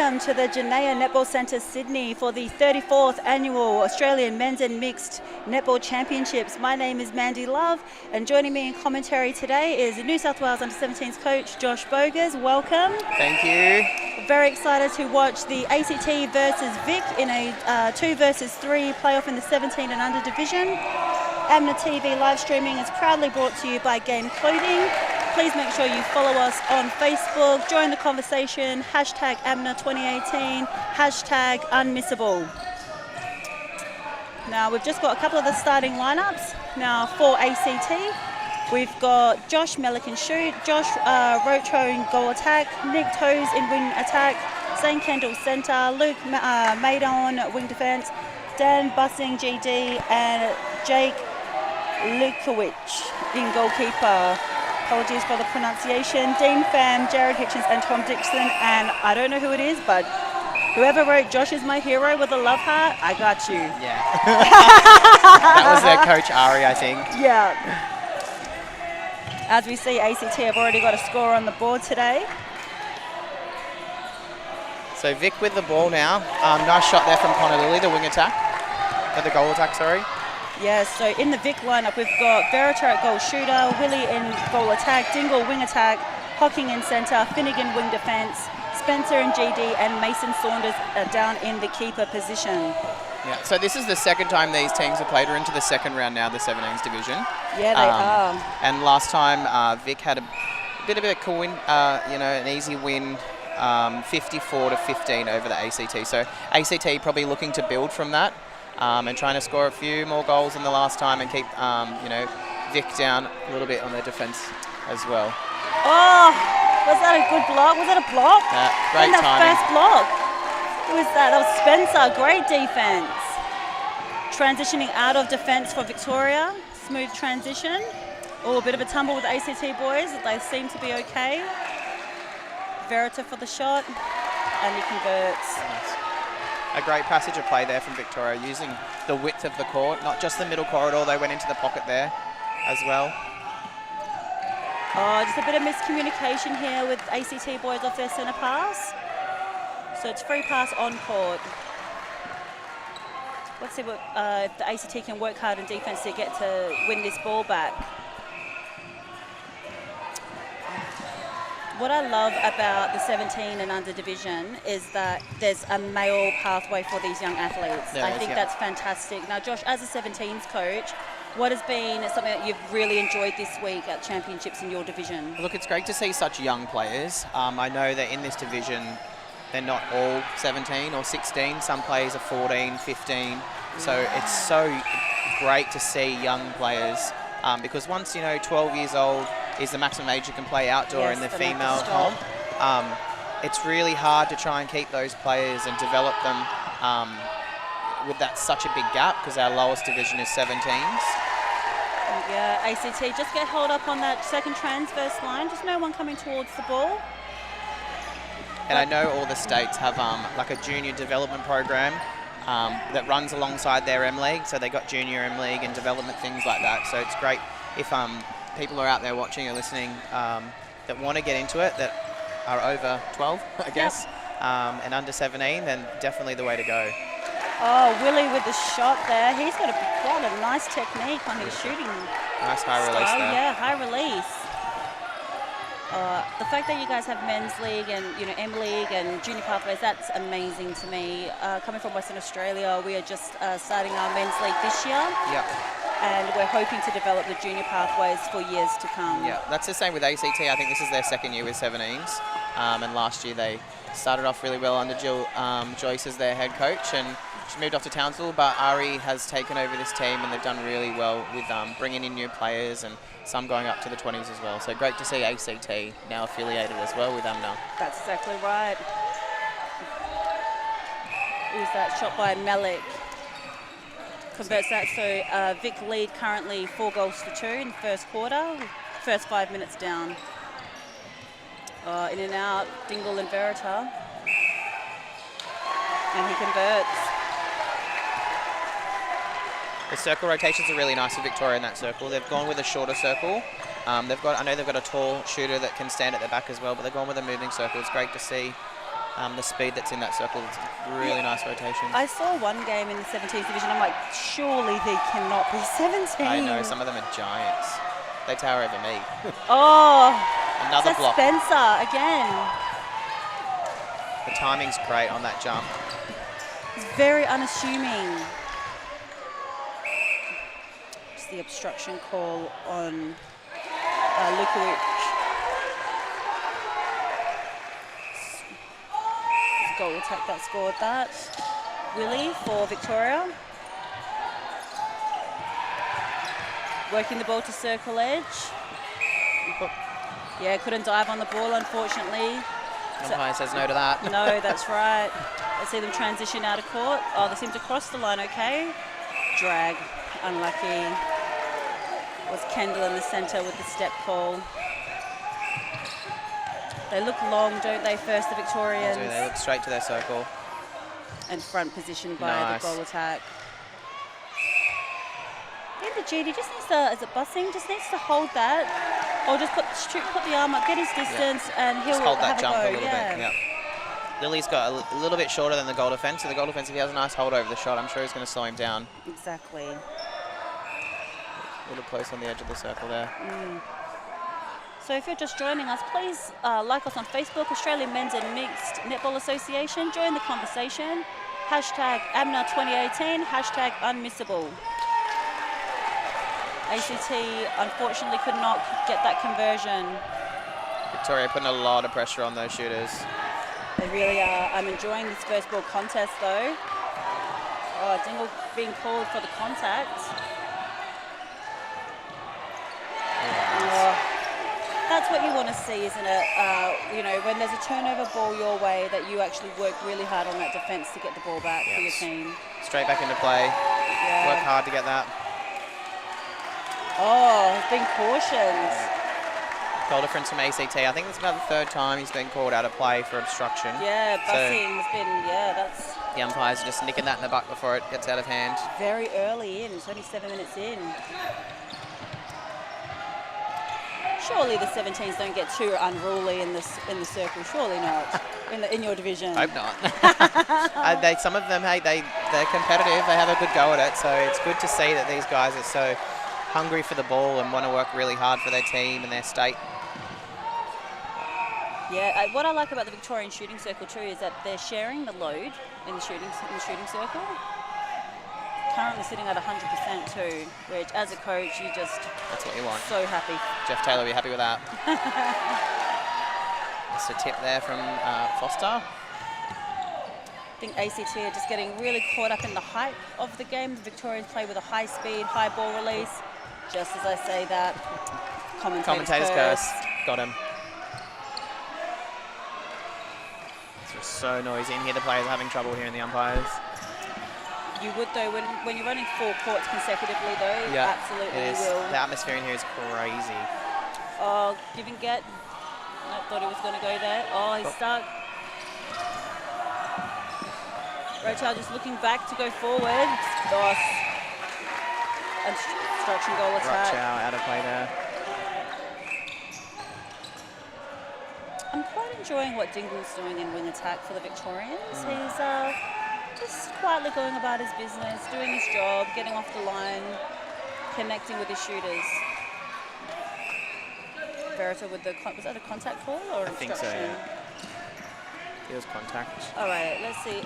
welcome to the Janea Netball Centre Sydney for the 34th Annual Australian Men's and Mixed Netball Championships. My name is Mandy Love, and joining me in commentary today is New South Wales Under-17s coach Josh Boggers. Welcome. Thank you. Very excited to watch the ACT versus VIC in a 2 versus 3 playoff in the 17 and under division. AMNA TV live streaming is proudly brought to you by Game Clothing. Please make sure you follow us on Facebook, join the conversation, hashtag AMNA 2018, hashtag unmissable. Now we've just got a couple of the starting lineups. Now for ACT, we've got Josh Mellick in shoot, Josh Rocho in goal attack, Nick Toes in wing attack, Zane Kendall centre, Luke Maidon wing defence, Dan Bussing GD, and Jake Lukowicz in goalkeeper. Apologies for the pronunciation. Dean Pham, Jared Hitchens and Tom Dixon, and I don't know who it is, but whoever wrote Josh is my hero with a love heart, I got you. Yeah. That was their coach Ari, I think. Yeah. As we see, ACT have already got a score on the board today. So Vic with the ball now. Nice shot there from Connor Lilly, the wing attack. The goal attack, sorry. Yeah, so in the VIC lineup, we've got Veriter at goal shooter, Willie in goal attack, Dingle wing attack, Hocking in centre, Finnegan wing defence, Spencer in GD, and Mason Saunders down in the keeper position. Yeah, so this is the second time these teams have played. We're into the second round now, the 17s division. Yeah, they are. And last time, Vic had a bit of a cool win, an easy win, 54-15 over the ACT. So ACT probably looking to build from that. And trying to score a few more goals than the last time and keep, Vic down a little bit on their defence as well. Oh, was that a good block? Was that a block? Great timing. timing. First block. Who was that? That was Spencer. Great defence. Transitioning out of defence for Victoria. Smooth transition. Oh, a bit of a tumble with the ACT boys. They seem to be okay. Veriter for the shot, and he converts. Nice. A great passage of play there from Victoria, using the width of the court, not just the middle corridor. They went into the pocket there as well. Oh, just a bit of miscommunication here with ACT boys off their centre pass. So it's free pass on court. Let's see what if the ACT can work hard in defence to get to win this ball back. What I love about the 17 and under division is that there's a male pathway for these young athletes. I think that's fantastic. Now, Josh, as a 17s coach, what has been something that you've really enjoyed this week at championships in your division? Look, it's great to see such young players. I know that in this division, they're not all 17 or 16. Some players are 14, 15. So it's so great to see young players because once, 12 years old, is the maximum age you can play outdoor in the female comp. It's really hard to try and keep those players and develop them with that such a big gap because our lowest division is 17s. Yeah, ACT just get held up on that second transverse line. Just no one coming towards the ball. And I know all the states have like a junior development program that runs alongside their M League. So they got junior M League and development things like that. So it's great if people are out there watching or listening that want to get into it, that are over 12, I guess, and under 17, then definitely the way to go. Oh, Willie with the shot there. He's got quite a nice technique on his shooting. Nice high release there. Yeah, high release. The fact that you guys have men's league and M League and junior pathways, that's amazing to me. Coming from Western Australia, we are just starting our men's league this year. Yep. And we're hoping to develop the junior pathways for years to come. Yeah, that's the same with ACT. I think this is their second year with 17s. And last year they started off really well under Jill Joyce as their head coach. And she moved off to Townsville, but Ari has taken over this team and they've done really well with bringing in new players and some going up to the 20s as well. So great to see ACT now affiliated as well with AMNA. That's exactly right. Here's that shot by Mellick. Converts that, so Vic lead currently 4 goals to 2 in the first quarter, first 5 minutes down. In and out, Dingle and Veriter. And he converts. The circle rotations are really nice for Victoria in that circle. They've gone with a shorter circle. I know they've got a tall shooter that can stand at the back as well, but they've gone with a moving circle. It's great to see The speed that's in that circle, it's really nice rotation. I saw one game in the 17th division. I'm like, surely they cannot be 17. I know, some of them are giants. They tower over me. Oh, Another block. Spencer again. The timing's great on that jump. It's very unassuming. Just the obstruction call on Lukovic. Goal attack that scored that. Willie for Victoria. Working the ball to circle edge. Yeah, couldn't dive on the ball, unfortunately. Umpire says no to that. No, that's right. Let's see them transition out of court. Oh, they seem to cross the line okay. Drag, unlucky. Was Kendall in the centre with the step call. They look long, don't they, first the Victorians? They do, they look straight to their circle. And front position by the goal attack. Yeah, the GD just needs to, is it bussing? Just needs to hold that. Or just put the arm up, get his distance, and he'll just hold that have jump a go. a little bit. Yep. Lily's got a little bit shorter than the goal defence, so the goal defence, if he has a nice hold over the shot, I'm sure he's going to slow him down. Exactly. A little close on the edge of the circle there. So if you're just joining us, please like us on Facebook, Australian Men's and Mixed Netball Association. Join the conversation. Hashtag AMNA2018, hashtag unmissable. ACT unfortunately could not get that conversion. Victoria putting a lot of pressure on those shooters. They really are. I'm enjoying this first ball contest though. Oh, Dingle being called for the contact. That's what you want to see, isn't it? You know, when there's a turnover ball your way, that you actually work really hard on that defence to get the ball back for your team. Straight back into play. Yeah. Work hard to get that. Oh, he's been cautioned. Goal difference from ACT. I think it's about the third time he's been called out of play for obstruction. Yeah, bussing has been, that's... The umpires are just nicking that in the butt before it gets out of hand. Very early in, it's only 7 minutes in. Surely the 17s don't get too unruly in the circle. Surely not in your division. Hope not. Some of them, hey, they're competitive. They have a good go at it. So it's good to see that these guys are so hungry for the ball and want to work really hard for their team and their state. Yeah, what I like about the Victorian shooting circle too is that they're sharing the load in the shooting circle. Currently sitting at 100% too, which as a coach you just... That's what you want. So happy. Jeff Taylor will be happy with that. Just a tip there from Foster. I think ACT are just getting really caught up in the hype of the game. The Victorians play with a high speed, high ball release. Just as I say that, commentator's curse. Got him. It's just so noisy in here. The players are having trouble hearing the umpires. You would though, when you're running 4 courts consecutively though, absolutely it is. You will. The atmosphere in here is crazy. Oh, give and get. I thought he was going to go there. Oh, he's stuck. Rochelle just looking back to go forward. Doss. And obstruction goal attack. Rochelle out of play there. I'm quite enjoying what Dingle's doing in wing attack for the Victorians. He's just quietly going about his business, doing his job, getting off the line, connecting with his shooters. Verita with the, was that a contact call or I obstruction? think so, yeah. It was contact. All right, let's see.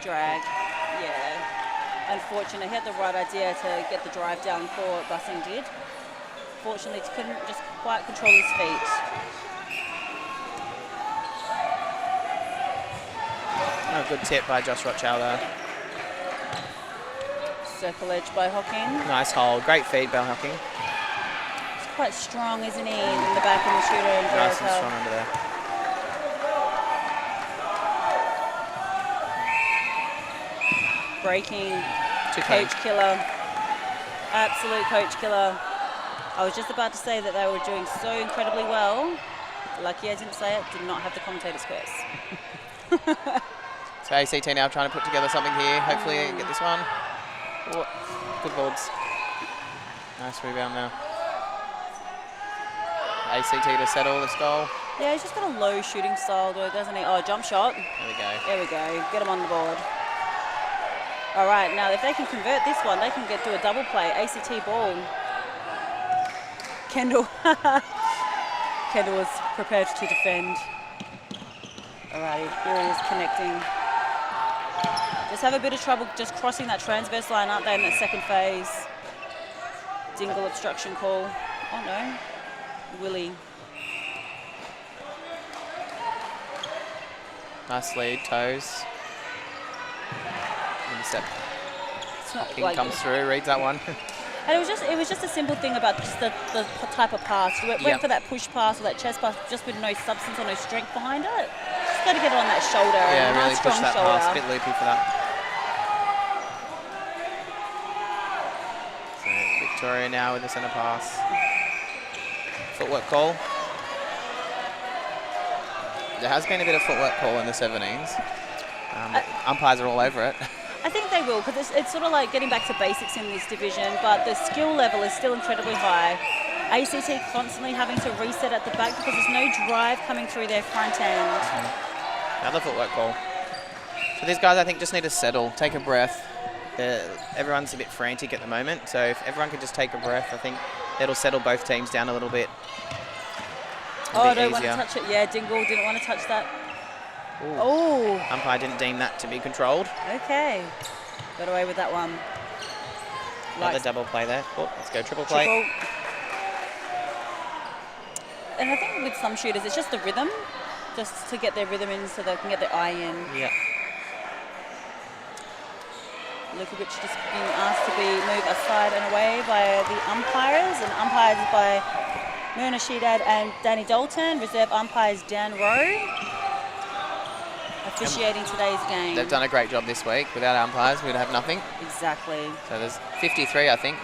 Drag, yeah. Unfortunate, he had the right idea to get the drive down for Bussing did. Fortunately, he couldn't just quite control his feet. Oh, good tip by Josh Rochelle there. Circle edge by Hocking. Nice hold. Great feed by Hocking. He's quite strong, isn't he, in the back of the shooter? And Nice and strong under there. Breaking. Coach killer. Absolute coach killer. I was just about to say that they were doing so incredibly well. Lucky I didn't say it. Did not have the commentator's curse. So ACT now trying to put together something here. Hopefully they can get this one. Oh, good boards. Nice rebound now. ACT to settle this goal. Yeah, he's just got a low shooting style, though, doesn't he? Oh, jump shot. There we go. There we go. Get him on the board. All right, now if they can convert this one, they can do a double play. ACT ball. Kendall. Kendall was prepared to defend. All righty, here he is connecting. Just have a bit of trouble just crossing that transverse line, aren't they, in that second phase? Dingle obstruction call. Oh no, Willie. Nice lead, toes. Intercept. It's not King like comes through, reads that one. And it was just a simple thing about just the type of pass. You went for that push pass or that chest pass just with no substance or no strength behind it. Just got to get it on that shoulder. Yeah, and really nice push strong that shoulder. pass, a bit loopy for that. So Victoria now with the centre pass. Footwork call. There has been a bit of footwork call in the 17s. Umpires are all over it. I think they will, because it's sort of like getting back to basics in this division, but the skill level is still incredibly high. ACT constantly having to reset at the back because there's no drive coming through their front end. Another footwork call. So these guys, I think, just need to settle, take a breath. Everyone's a bit frantic at the moment, so if everyone could just take a breath, I think it'll settle both teams down a little bit. I don't want to touch it. Yeah, Dingle didn't want to touch that. Ooh. Oh. Umpire didn't deem that to be controlled. Okay. Got away with that one. Another double play there. Oh, let's go triple play. And I think with some shooters, it's just the rhythm, just to get their rhythm in so they can get their eye in. Yeah. Lukovic just being asked to be moved aside and away by the umpires, and umpires by Myrna Sheedad and Danny Dalton. Reserve umpires Dan Rowe. Officiating today's game. They've done a great job this week. Without umpires, we'd have nothing. Exactly. So there's 53, I think.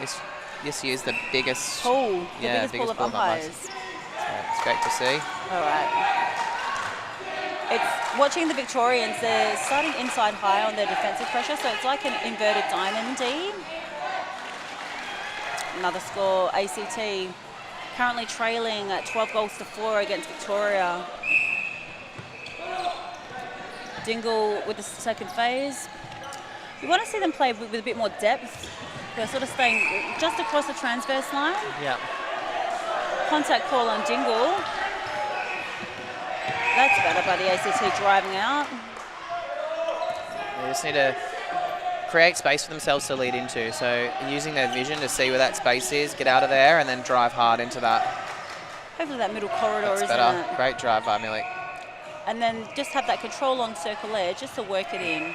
This year's the biggest pool. Biggest pool of umpires. So it's great to see. All right. It's watching the Victorians. They're starting inside high on their defensive pressure, so it's like an inverted diamond D. Another score. ACT currently trailing at 12 goals to 4 against Victoria. Dingle with the second phase. You want to see them play with a bit more depth. They're sort of staying just across the transverse line. Yeah. Contact call on Dingle. That's better by the ACT driving out. They just need to create space for themselves to lead into. So using their vision to see where that space is, get out of there, and then drive hard into that. Hopefully that middle corridor is better. It? Great drive by Milik. And then just have that control on circle edge just to work it in.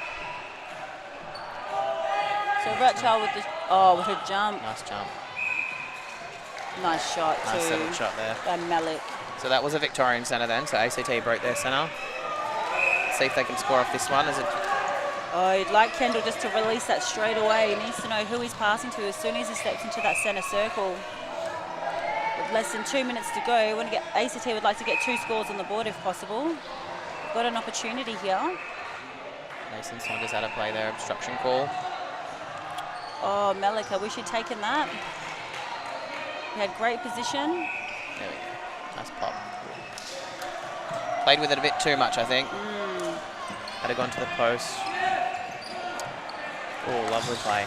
So Ratchal with with her jump. Nice jump. Nice shot too. Nice settled shot there. By Malik. So that was a Victorian centre then. So ACT broke their centre. See if they can score off this one. You'd like Kendall just to release that straight away. He needs to know who he's passing to as soon as he steps into that centre circle. With less than 2 minutes to go, ACT would like to get 2 scores on the board if possible. We've got an opportunity here. Mason Saunders had a play there, obstruction call. Oh, Malik, I wish he'd taken that. He had great position. There we go. Nice pop. Played with it a bit too much, I think. Had to gone to the post. Oh, lovely play.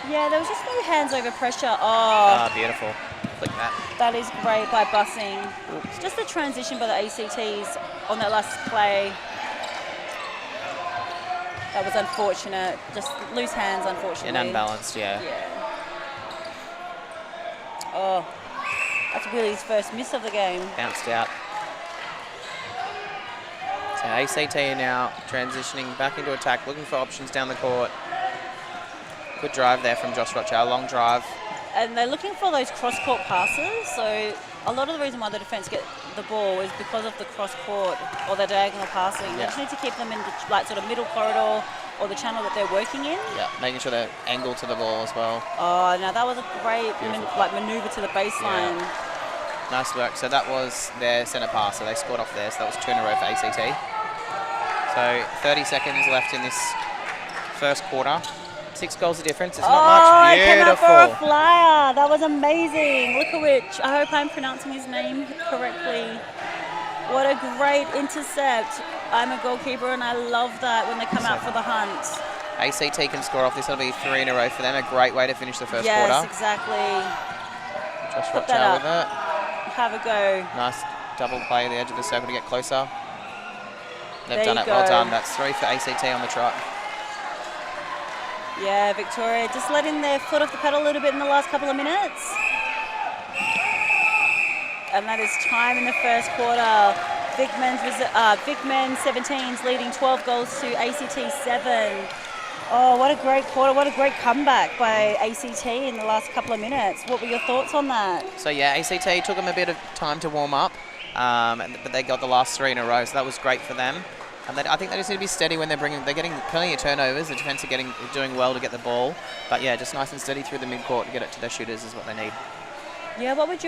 Yeah, there was just no hands over pressure. Oh, beautiful. Flick that. That is great by Bussing. It's just the transition by the ACTs on that last play. That was unfortunate. Just loose hands, unfortunately. And unbalanced, yeah. Oh, that's Willie's first miss of the game. Bounced out. So ACT are now transitioning back into attack, looking for options down the court. Good drive there from Josh Rochow, long drive. And they're looking for those cross-court passes. So a lot of the reason why the defence get the ball is because of the cross-court or the diagonal passing. They just need to keep them in the sort of middle corridor or the channel that they're working in. Yeah, making sure they're angled to the ball as well. Oh, now that was a great manoeuvre to the baseline. Yeah. Nice work. So that was their centre pass, so they scored off there. So that was 2 in a row for ACT. So 30 seconds left in this first quarter. 6 goals of difference. It's not much. Beautiful. Came out for a flyer. That was amazing. Lukovic. I hope I'm pronouncing his name correctly. What a great intercept. I'm a goalkeeper and I love that when they come out for the hunt. ACT can score off this. That'll be 3 in a row for them. A great way to finish the first yes, quarter. Yes, exactly. Josh Put that up. with it. Have a go. Nice double play at the edge of the circle to get closer. They've There done you it. Well go. done. That's 3 for ACT on the trot. Yeah, Victoria just letting their foot off the pedal a little bit in the last couple of minutes. And that is time in the first quarter. Vic men's 17s leading 12 goals to ACT 7. Oh, what a great quarter. What a great comeback by ACT in the last couple of minutes. What were your thoughts on that? So, yeah, ACT took them a bit of time to warm up, but they got the last 3 in a row, so that was great for them. And I think they just need to be steady when they're getting plenty of turnovers. The defence are doing well to get the ball. But, yeah, just nice and steady through the midcourt to get it to their shooters is what they need. Yeah, what would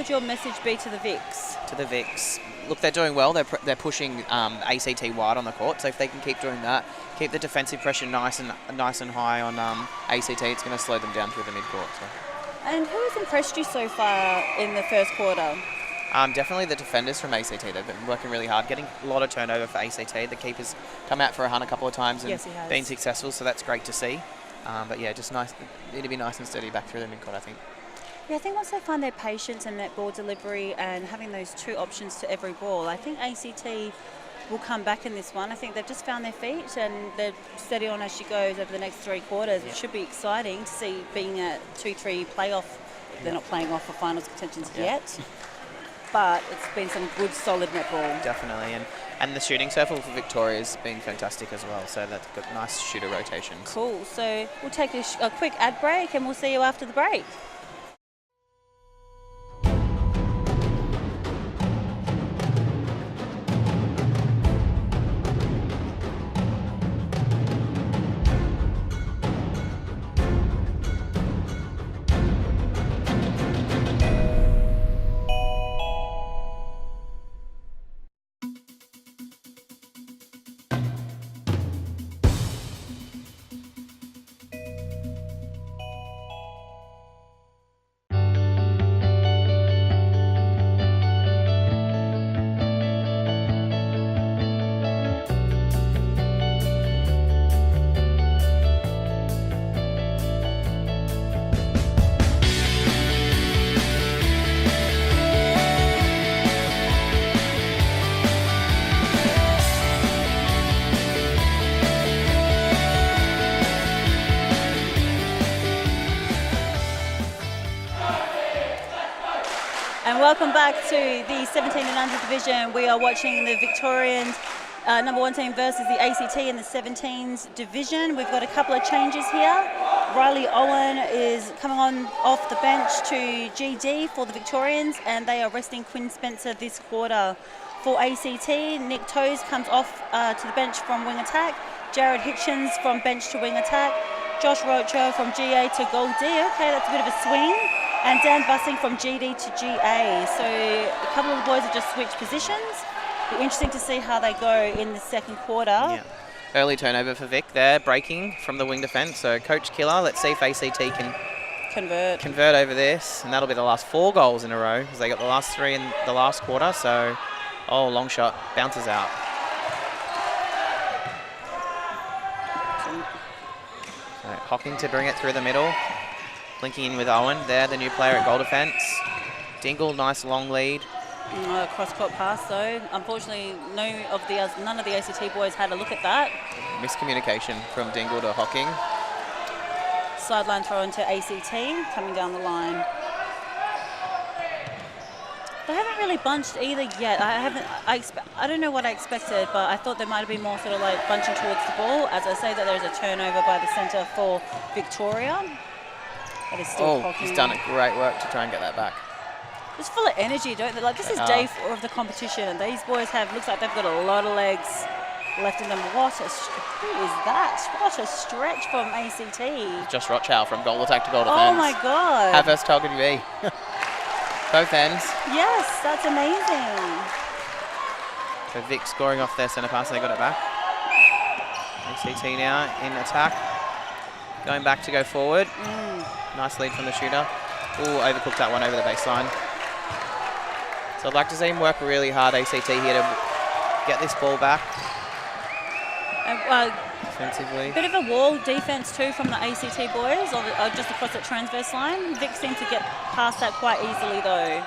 your message be to the VICs? To the VICs, look, they're doing well. They're pushing ACT wide on the court. So if they can keep doing that, keep the defensive pressure nice and high on ACT, it's going to slow them down through the midcourt. So. And who has impressed you so far in the first quarter? Definitely the defenders from ACT. They've been working really hard, getting a lot of turnover for ACT. The keeper's come out for a hunt a couple of times and been successful, so that's great to see. But yeah, just nice. Need to be nice and steady back through the midcourt, I think. Yeah, I think once they find their patience and that ball delivery and having those 2 options to every ball, I think ACT will come back in this one. I think they've just found their feet and they're steady on as she goes over the next 3 quarters. It should be exciting to see being a 2-3 playoff. They're not playing off for finals contentions yet, but it's been some good, solid netball. Definitely, and the shooting circle for Victoria has been fantastic as well, so that's got nice shooter rotations. Cool, so we'll take a quick ad break and we'll see you after the break. And welcome back to the 17 and under division. We are watching the Victorians number 1 team versus the ACT in the 17s division. We've got a couple of changes here. Riley Owen is coming on off the bench to GD for the Victorians, and they are resting Quinn Spencer this quarter. For ACT, Nick Toes comes off to the bench from wing attack. Jared Hitchens from bench to wing attack. Josh Rocho from GA to Gold D. Okay, that's a bit of a swing. And Dan Bussing from GD to GA. So a couple of the boys have just switched positions. Be interesting to see how they go in the second quarter. Yeah. Early turnover for Vic there, breaking from the wing defence. So Coach Killer, let's see if ACT can convert over this. And that'll be the last 4 goals in a row because they got the last 3 in the last quarter. So, oh, long shot, bounces out. So Hocking to bring it through the middle. Linking in with Owen there, the new player at goal defence. Dingle, nice long lead. Cross-court pass though. Unfortunately, none of the ACT boys had a look at that. Miscommunication from Dingle to Hocking. Sideline throw into ACT, coming down the line. They haven't really bunched either yet. I don't know what I expected, but I thought there might have been more sort of like bunching towards the ball. As I say that there's a turnover by the centre for Victoria. That is still he's done a great work to try and get that back. It's full of energy, don't they? Like, this is day 4 of the competition. These boys looks like they've got a lot of legs left in them. Who is that? What a stretch from ACT. Josh Rochow from goal attack to goal defence. Oh my God. How versatile could you be? Both ends. Yes, that's amazing. So Vic scoring off their centre pass and they got it back. ACT now in attack. Going back to go forward. Nice lead from the shooter. Ooh, overcooked that one over the baseline. So I'd like to see him work really hard, ACT, here to get this ball back defensively. A bit of a wall defense too from the ACT boys, just across that transverse line. Vic seemed to get past that quite easily though.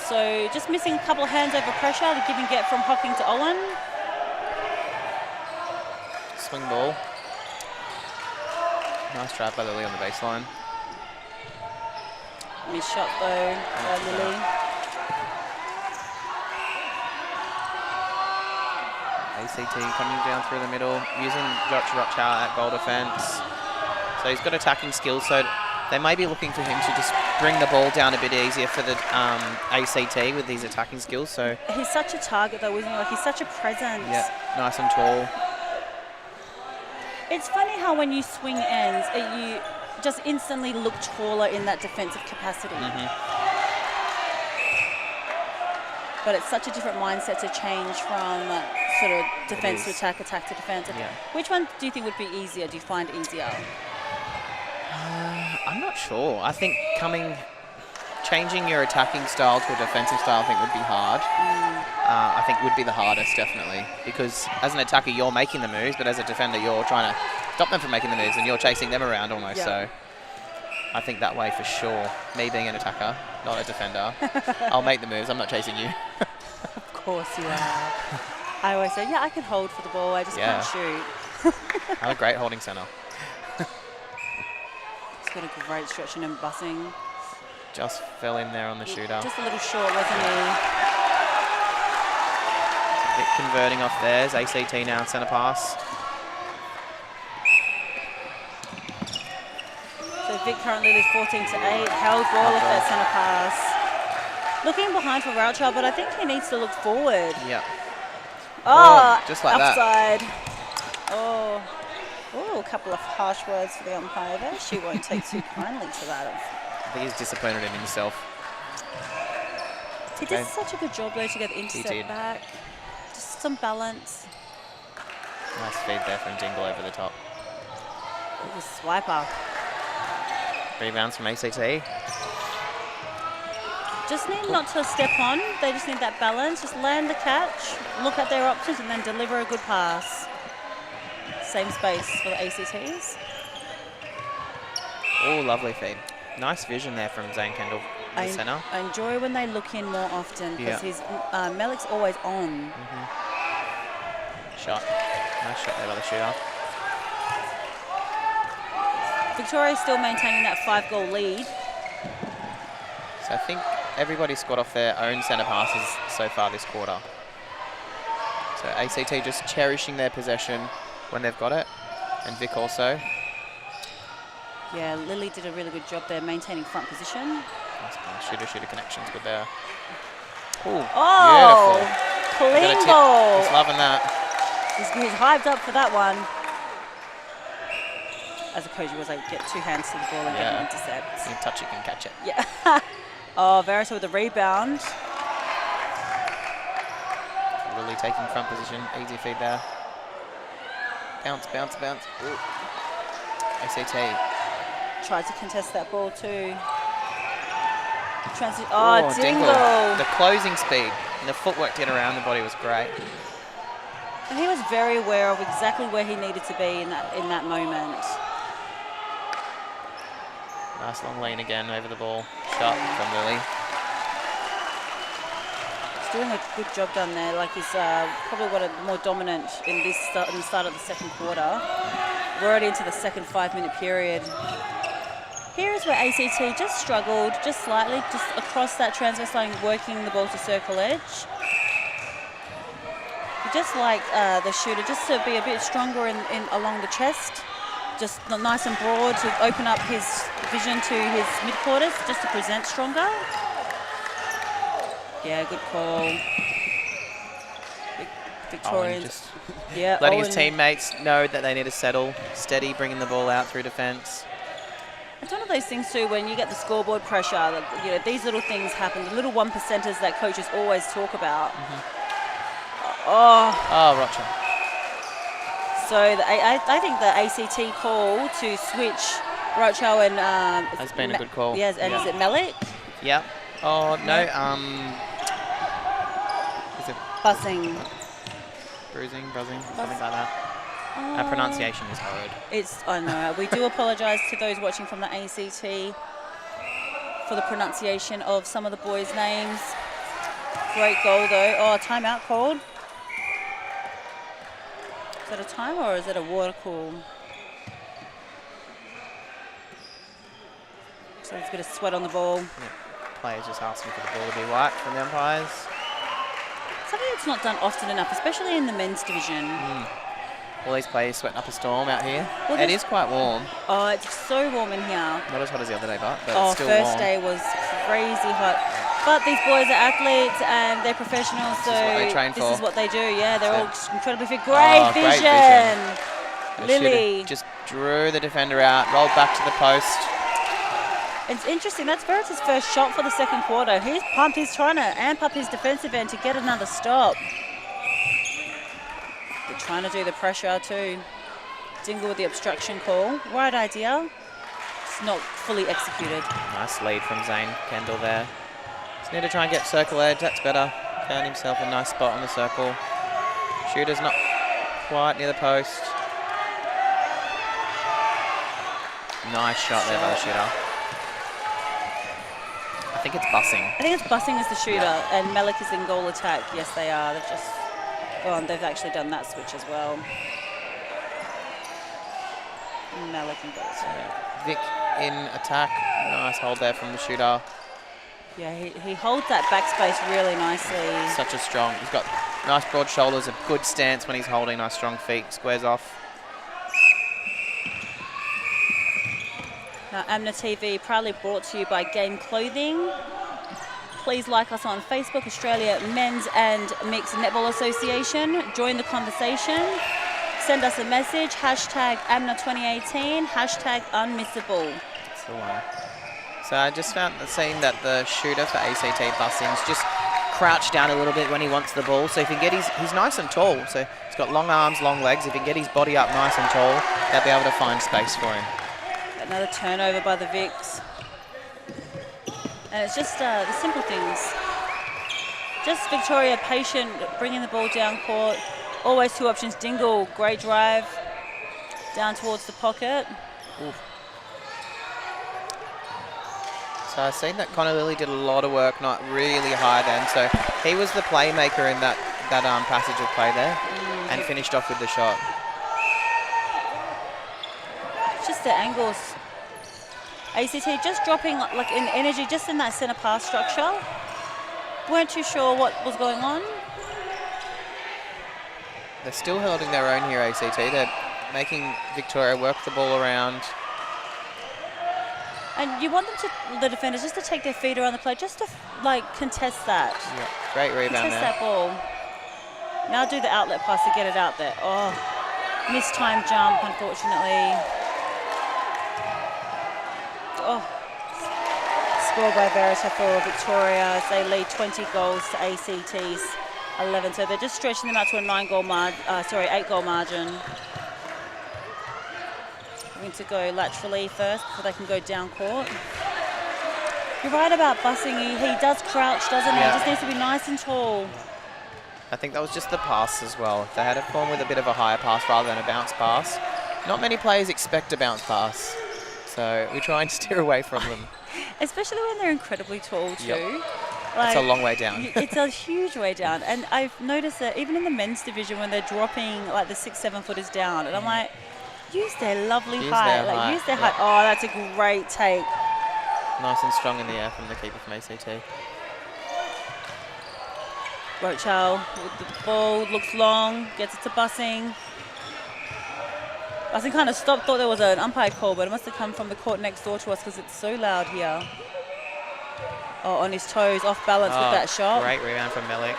So just missing a couple of hands over pressure, the give and get from Hocking to Owen. Swing ball. Nice drive by Lily on the baseline. Missed shot though by Lily. ACT coming down through the middle, using Josh Rochow at goal defence. So he's got attacking skills, so they may be looking for him to just bring the ball down a bit easier for the ACT with these attacking skills. So he's such a target though, isn't he? Like he's such a presence. Yeah, nice and tall. It's funny how when you swing ends, you just instantly look taller in that defensive capacity. But it's such a different mindset to change from sort of defense to attack, attack to defense. Yeah. Which one do you think would be easier? Do you find easier? I'm not sure. I think changing your attacking style to a defensive style, I think would be hard. I think would be the hardest, definitely, because as an attacker you're making the moves, but as a defender you're trying to stop them from making the moves and you're chasing them around almost. Yeah. So I think that way for sure. Me being an attacker, not a defender, I'll make the moves. I'm not chasing you. Of course you are. I always say, yeah, I can hold for the ball. I just can't shoot. I'm a great holding centre. He's got a great stretching and bussing. Just fell in there on the shooter. Just a little short, wasn't he? Vic converting off theirs. ACT now centre pass. So Vic currently leads 14-8. Held ball off that centre pass. Looking behind for Rauchel, but I think he needs to look forward. Yeah. Oh, just like upside. Oh, a couple of harsh words for the umpire there. She won't take too kindly to that. I think he's disappointed in himself. He did such a good job though to get the intercept back. Just some balance. Nice feed there from Dingle over the top. It was swiper. Rebounds from ACT. Just need not to step on. They just need that balance. Just land the catch, look at their options, and then deliver a good pass. Same space for the ACTs. Oh, lovely feed. Nice vision there from Zane Kendall in the centre. I enjoy when they look in more often because his Melik's always on. Shot. Nice shot there by the shooter. Victoria's still maintaining that 5-goal lead. So I think everybody's scored off their own centre passes so far this quarter. So ACT just cherishing their possession when they've got it, and Vic also. Yeah, Lily did a really good job there maintaining front position. Nice shooter connections good there. Ooh, oh, beautiful. clean ball. He's loving that. He's hyped up for that one. As a coach, he was like, get two hands to the ball and get an intercept. You can touch it, you can catch it. Yeah. Oh, Verita with the rebound. Lily taking front position, easy feed there. Bounce, bounce, bounce. Ooh. ACT. Tried to contest that ball too. Dingle. The closing speed and the footwork to get around the body was great. And he was very aware of exactly where he needed to be in that moment. Nice long lean again over the ball. Shot from Lily. He's doing a good job down there. Like he's probably one of the more dominant in the start of the second quarter. We're already into the second 5-minute period. Here is where ACT just struggled, just slightly, just across that transverse line, working the ball to circle edge. You just like the shooter just to be a bit stronger along the chest, just nice and broad to open up his vision to his mid-quarters, just to present stronger. Yeah, good call. Victorians. Letting his teammates know that they need to settle, steady, bringing the ball out through defence. It's one of those things too, when you get the scoreboard pressure, that, these little things happen, the little 1%ers that coaches always talk about. Oh, Rocha. So I think the ACT call to switch Rocho and... has been a good call. Yes, and is it Melik? Yep. Oh, no. Is it Buzzing. bruising, buzzing, something like that? Our pronunciation is horrid. I know. We do apologise to those watching from the ACT for the pronunciation of some of the boys' names. Great goal, though. Oh, timeout called. Is that a time or is it a water cool? So there's a bit of sweat on the ball. Yeah. Players just asking for the ball to be wiped from the umpires. Something that's not done often enough, especially in the men's division. All these players sweating up a storm out here. Well, it is quite warm. Oh, it's so warm in here. Not as hot as the other day, but it's still first warm. day was crazy hot. But these boys are athletes and they're professionals, so this is what they do. Yeah, they're all incredibly fit. Great vision. Lily just drew the defender out, rolled back to the post. It's interesting. That's Veritas' first shot for the second quarter. He's pumped. He's trying to amp up his defensive end to get another stop. They're trying to do the pressure too. Dingle with the obstruction call. Right idea. It's not fully executed. Nice lead from Zane Kendall there. Just need to try and get circle edge. That's better. Found himself a nice spot on the circle. Shooter's not quite near the post. Nice shot there by the shooter. I think it's Bussing. I think it's Bussing as the shooter, and Malik is in goal attack. Yes, they are. They've actually done that switch as well. Malik in goal attack. Vic in attack. Nice hold there from the shooter. Yeah, he holds that backspace really nicely. Such a strong. He's got nice broad shoulders, a good stance when he's holding. Nice strong feet. Squares off. Now, Amna TV proudly brought to you by Game Clothing. Please like us on Facebook, Australia Men's and Mixed Netball Association. Join the conversation. Send us a message, hashtag AMNA2018, hashtag unmissable. That's the one. So I just seen that the shooter for ACT Bussing's just crouched down a little bit when he wants the ball. So if he can get he's nice and tall. So he's got long arms, long legs. If he can get his body up nice and tall, they'll be able to find space for him. Another turnover by the VICs. And it's just the simple things. Just Victoria patient, bringing the ball down court. Always two options. Dingle, great drive. Down towards the pocket. Oof. So I've seen that Connor Lilly did a lot of work, not really high then. So he was the playmaker in that passage of play there and finished off with the shot. Just the angles. ACT just dropping like in energy just in that centre pass structure. Weren't too sure what was going on. They're still holding their own here, ACT. They're making Victoria work the ball around. And you want them the defenders, just to take their feet around the play, just to contest that. Yeah, great rebound contest there. that ball. Now do the outlet pass to get it out there. Oh, mistimed jump, unfortunately. Oh, score by Verita for Victoria as they lead 20 goals to ACT's 11. So they're just stretching them out to a 8-goal margin. Going to go laterally first before they can go down court. You're right about Bussing. He does crouch, doesn't he? He just needs to be nice and tall. I think that was just the pass as well. If they had gone with a bit of a higher pass rather than a bounce pass. Not many players expect a bounce pass. So we try and steer away from them. Especially when they're incredibly tall too. Yep. It's a long way down. It's a huge way down. And I've noticed that even in the men's division when they're dropping the 6-7 footers down, and I'm like, use their lovely height. Use their height. Oh, that's a great take. Nice and strong in the air from the keeper from ACT. Rochelle with the ball, looks long, gets it to Bussing. Bussing kind of stopped, thought there was an umpire call, but it must have come from the court next door to us because it's so loud here. Oh, on his toes, off balance with that shot. Great rebound from Malik.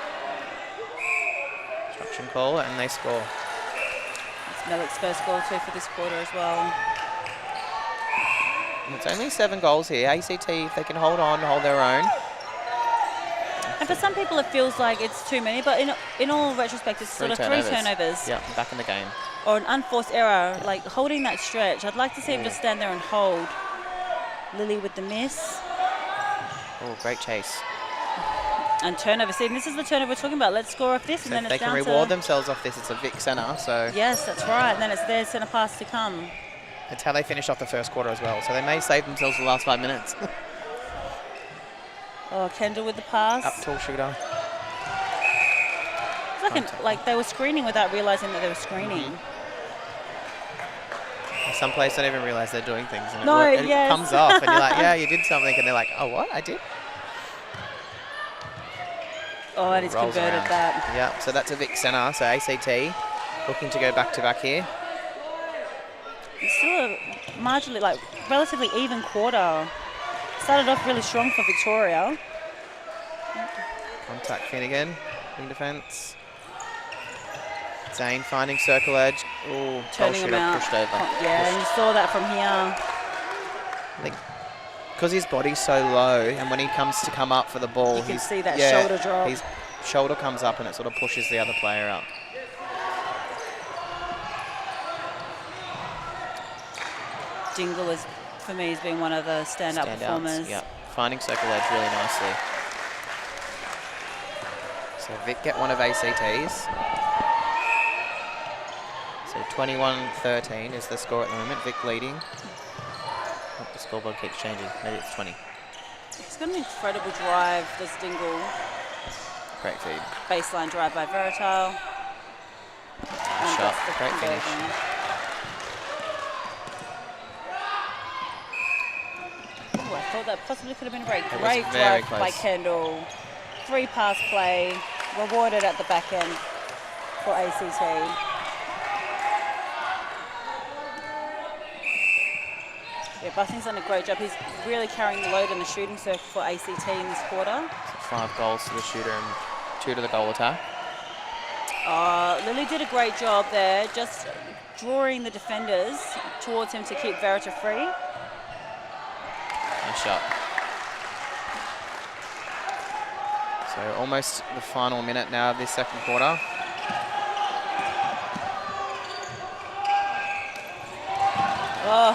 Obstruction call, and they score. It's Malik's first goal too for this quarter as well. And it's only 7 goals here. ACT, if they can hold on, hold their own. And for some people it feels like it's too many, but in all retrospect it's sort of 3 turnovers. Yeah, back in the game. Or an unforced error, like holding that stretch. I'd like to see him just stand there and hold. Lily with the miss. Oh, great chase. And turnover. See, this is the turnover we're talking about. Let's score off this, So and then if it's they can down reward to... themselves off this, it's a VIC centre, so... Yes, that's right. And then it's their centre pass to come. That's how they finished off the first quarter as well. So they may save themselves the last 5 minutes. Oh, Kendall with the pass. Up tall shooter. It's like they were screening without realising that they were screening. Some players don't even realise they're doing things. And No, it yes. comes off and you're like, yeah, you did something. And they're like, oh, what? I did? Oh, and he's Rolls converted around. that. Yeah, so that's a VIC centre. So ACT looking to go back-to-back here. It's still a marginally, like, relatively even quarter. Started off really strong for Victoria. Contact Finnegan in defence. Zane finding circle edge. Oh, Turning him out. pushed over. Yeah, and you saw that from here. I think because his body's so low, and when he comes to come up for the ball, You can see that shoulder drop. His shoulder comes up and it sort of pushes the other player up. Dingle is, for me, has been one of the standout performers. Yeah, finding circle edge really nicely. So Vic get one of ACT's. So 21-13 is the score at the moment. Vic leading. Oh, the scoreboard keeps changing. Maybe it's 20. He's got an incredible drive, this Dingle. Great feed. Baseline drive by Veritile. And Shot. that's the Great finish. conversion. Ooh, I thought that possibly could have been a break. It was Great very drive by close. Kendall. 3-pass play, rewarded at the back end for ACT. Yeah, Bussing's done a great job. He's really carrying the load in the shooting circle for ACT in this quarter. So 5 goals to the shooter and 2 to the goal attack. Lily did a great job there, just drawing the defenders towards him to keep Verita free. Nice shot. So almost the final minute now of this second quarter. Oh,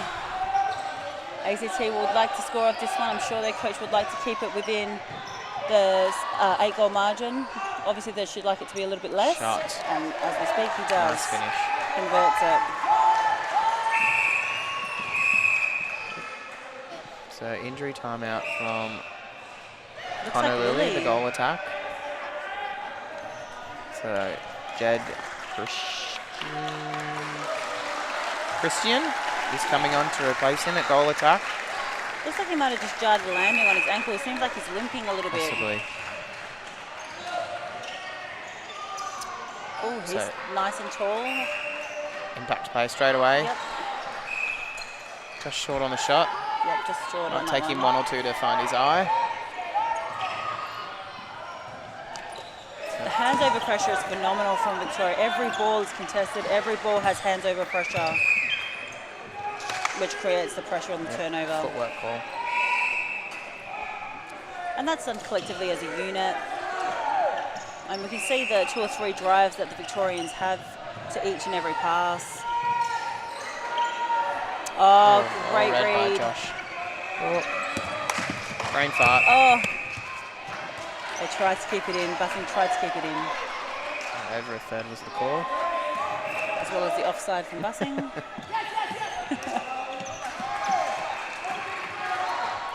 ACT would like to score off this one. I'm sure their coach would like to keep it within the 8-goal margin. Obviously, they should like it to be a little bit less. Shot. And as we speak, he does. Nice finish. Converts it. So injury timeout from Looks Connor like Lilly, Lily. the goal attack. So Jed Christian is coming on to replace him at goal attack. Looks like he might have just jarred the landing on his ankle. It seems like he's limping a little bit. Possibly. Oh, he's So- nice and tall. Impact play straight away. Yep, Just short on the shot. yep, just short on Might that take him one. 1 or 2 to find his eye. The hands over pressure is phenomenal from Victoria. Every ball is contested. Every ball has hands over pressure, which creates the pressure on the turnover. Footwork call. And that's done collectively as a unit. And we can see the 2 or 3 drives that the Victorians have to each and every pass. Oh, great read by read. Josh. Oh. Brain fart. Oh, they tried to keep it in. Bussing tried to keep it in, Over a third was the call. as well as the offside from Bussing.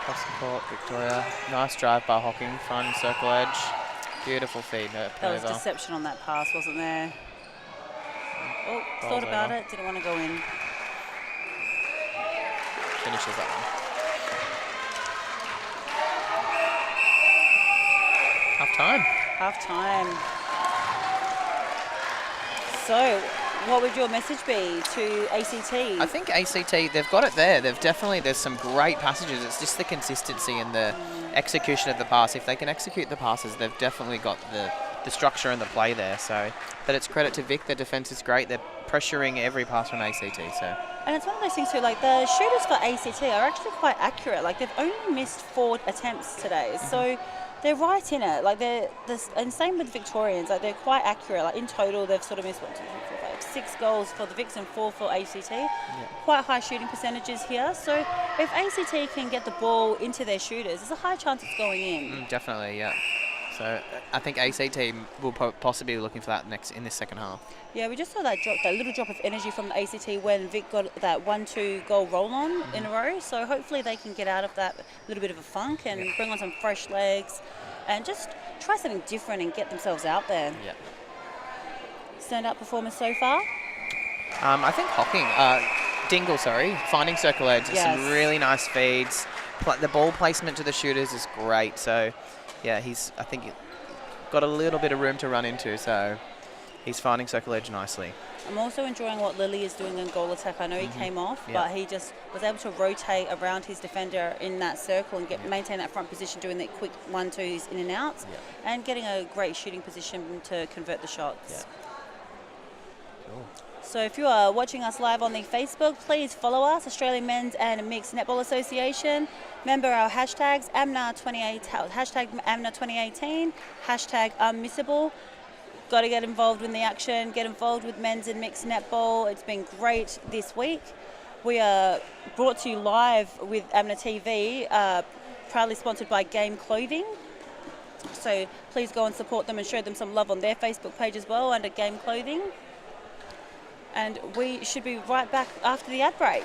Cross the court, Victoria. Nice drive by Hocking, finding circle edge. Beautiful feed, no That was over. deception on that pass, wasn't there? Oh, thought Ball's about over. it. Didn't want to go in. Finishes that one. Half time. Half time. So, what would your message be to ACT? I think ACT, they've got it there. There's some great passages. It's just the consistency and the execution of the pass. If they can execute the passes, they've definitely got the structure and the play there. So, but it's credit to Vic. Their defense is great. They're pressuring every pass from ACT. So, And it's one of those things too, like the shooters for ACT are actually quite accurate. Like they've only missed 4 attempts today. So they're right in it. Like and same with Victorians, like they're quite accurate. Like in total, they've sort of missed 1, 2, 3, 4, 5, 6 goals for the VICs and 4 for ACT. Quite high shooting percentages here. So if ACT can get the ball into their shooters, there's a high chance it's going in. Definitely, yeah. So I think ACT will possibly be looking for that in this second half. Yeah, we just saw that little drop of energy from the ACT when Vic got that 1-2 goal roll on in a row. So hopefully they can get out of that little bit of a funk and bring on some fresh legs and just try something different and get themselves out there. Yeah. Stand-up performance so far? I think Dingle, finding circle edge. Some really nice feeds. The ball placement to the shooters is great. So, yeah, I think he's got a little bit of room to run into. So, he's finding circle edge nicely. I'm also enjoying what Lily is doing in goal attack. I know he came off, but he just was able to rotate around his defender in that circle and maintain that front position, doing the quick 1-2s in and outs, and getting a great shooting position to convert the shots. Cool. So if you are watching us live on the Facebook, please follow us, Australian Men's and Mixed Netball Association. Remember our hashtags, hashtag AMNA 2018, hashtag unmissable. Got to get involved in the action, get involved with men's and mixed netball. It's been great this week. We are brought to you live with AMNA TV, proudly sponsored by Game Clothing. So please go and support them and show them some love on their Facebook page as well under Game Clothing. And we should be right back after the ad break.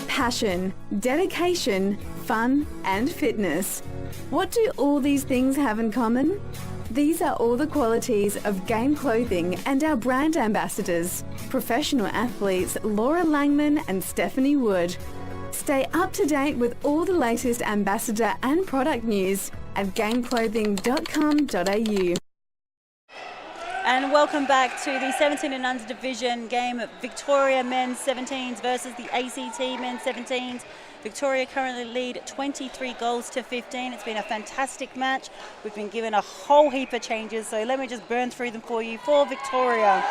Passion, dedication, fun and fitness. What do all these things have in common? These are all the qualities of Game Clothing and our brand ambassadors, professional athletes Laura Langman and Stephanie Wood. Stay up to date with all the latest ambassador and product news at gameclothing.com.au. And welcome back to the 17 and under division game of Victoria men's 17s versus the ACT men's 17s. Victoria currently lead 23 goals to 15. It's been a fantastic match. We've been given a whole heap of changes, so let me just burn through them for you. For Victoria,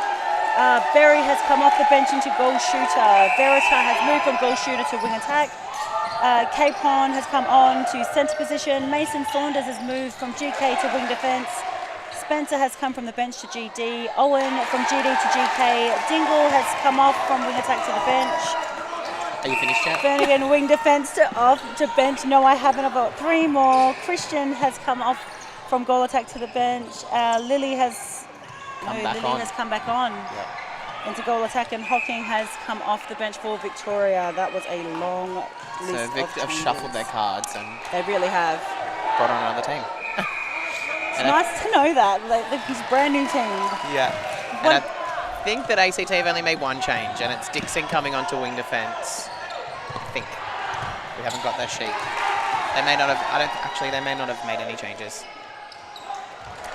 Berry has come off the bench into goal shooter. Verita has moved from goal shooter to wing attack. Capon has come on to centre position. Mason Saunders has moved from GK to wing defence. Spencer has come from the bench to GD. Owen from GD to GK. Dingle has come off from wing attack to the bench. Are you finished yet? Bernigan wing defence to bench. No, I haven't. I've got 3 more. Christian has come off from goal attack to the bench. Lily has come back on into goal attack, and Hocking has come off the bench for Victoria. That was a long list so Vic have shuffled their cards and they really have brought on another team. It's nice to know that. Like, he's a brand new team. Yeah. And I think that ACT have only made one change, and it's Dixon coming onto wing defence. I think. We haven't got their sheet. They may not have, they may not have made any changes.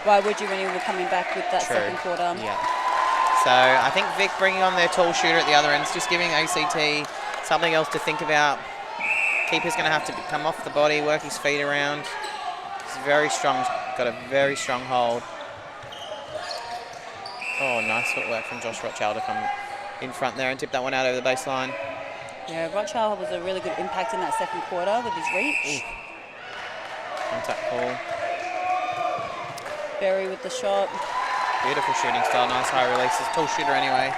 Why would you when you were coming back with that second quarter? Yeah. So I think Vic bringing on their tall shooter at the other end is just giving ACT something else to think about. Keeper's going to have to come off the body, work his feet around. He's very strong, got a very strong hold. Oh, nice footwork from Josh Rothschild to come in front there and tip that one out over the baseline. Yeah, Rothschild was a really good impact in that second quarter with his reach. Ooh. Contact call. Berry with the shot. Beautiful shooting style, nice high releases. Tall shooter anyway.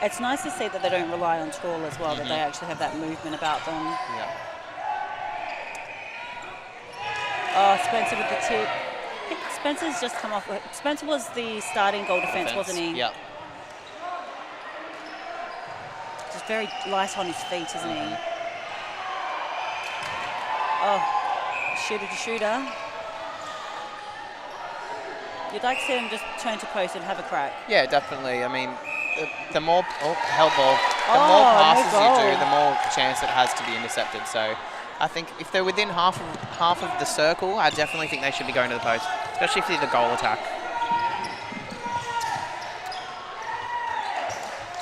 It's nice to see that they don't rely on tall as well, that they actually have that movement about them. Yeah. Oh, Spencer with the tip. I think Spencer's just come off. Spencer was the starting goal defence, wasn't he? Yep. Just very light on his feet, isn't he? Oh, shooter to shooter. You'd like to see him just turn to post and have a crack. Yeah, definitely. I mean, the more held ball, the more passes you do, the more chance it has to be intercepted. So I think if they're within half of the circle, I definitely think they should be going to the post, especially if they're the goal attack.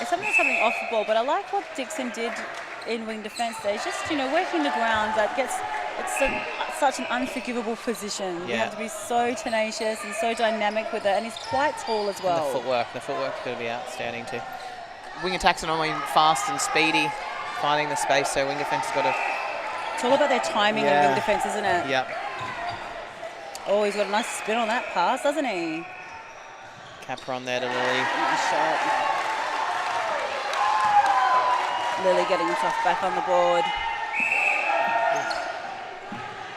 It's something that's happening off the ball, but I like what Dixon did in wing defence there. It's just, working the ground that gets, such an unforgivable position. Yeah. You have to be so tenacious and so dynamic with it, and he's quite tall as well. And the footwork's going to be outstanding too. Wing attacks are normally fast and speedy, finding the space, so wing defence has got to... It's all about their timing in wing defence, isn't it? Yep. Oh, he's got a nice spin on that pass, doesn't he? Capron there to Lily. Nice shot. Lily getting himself back on the board.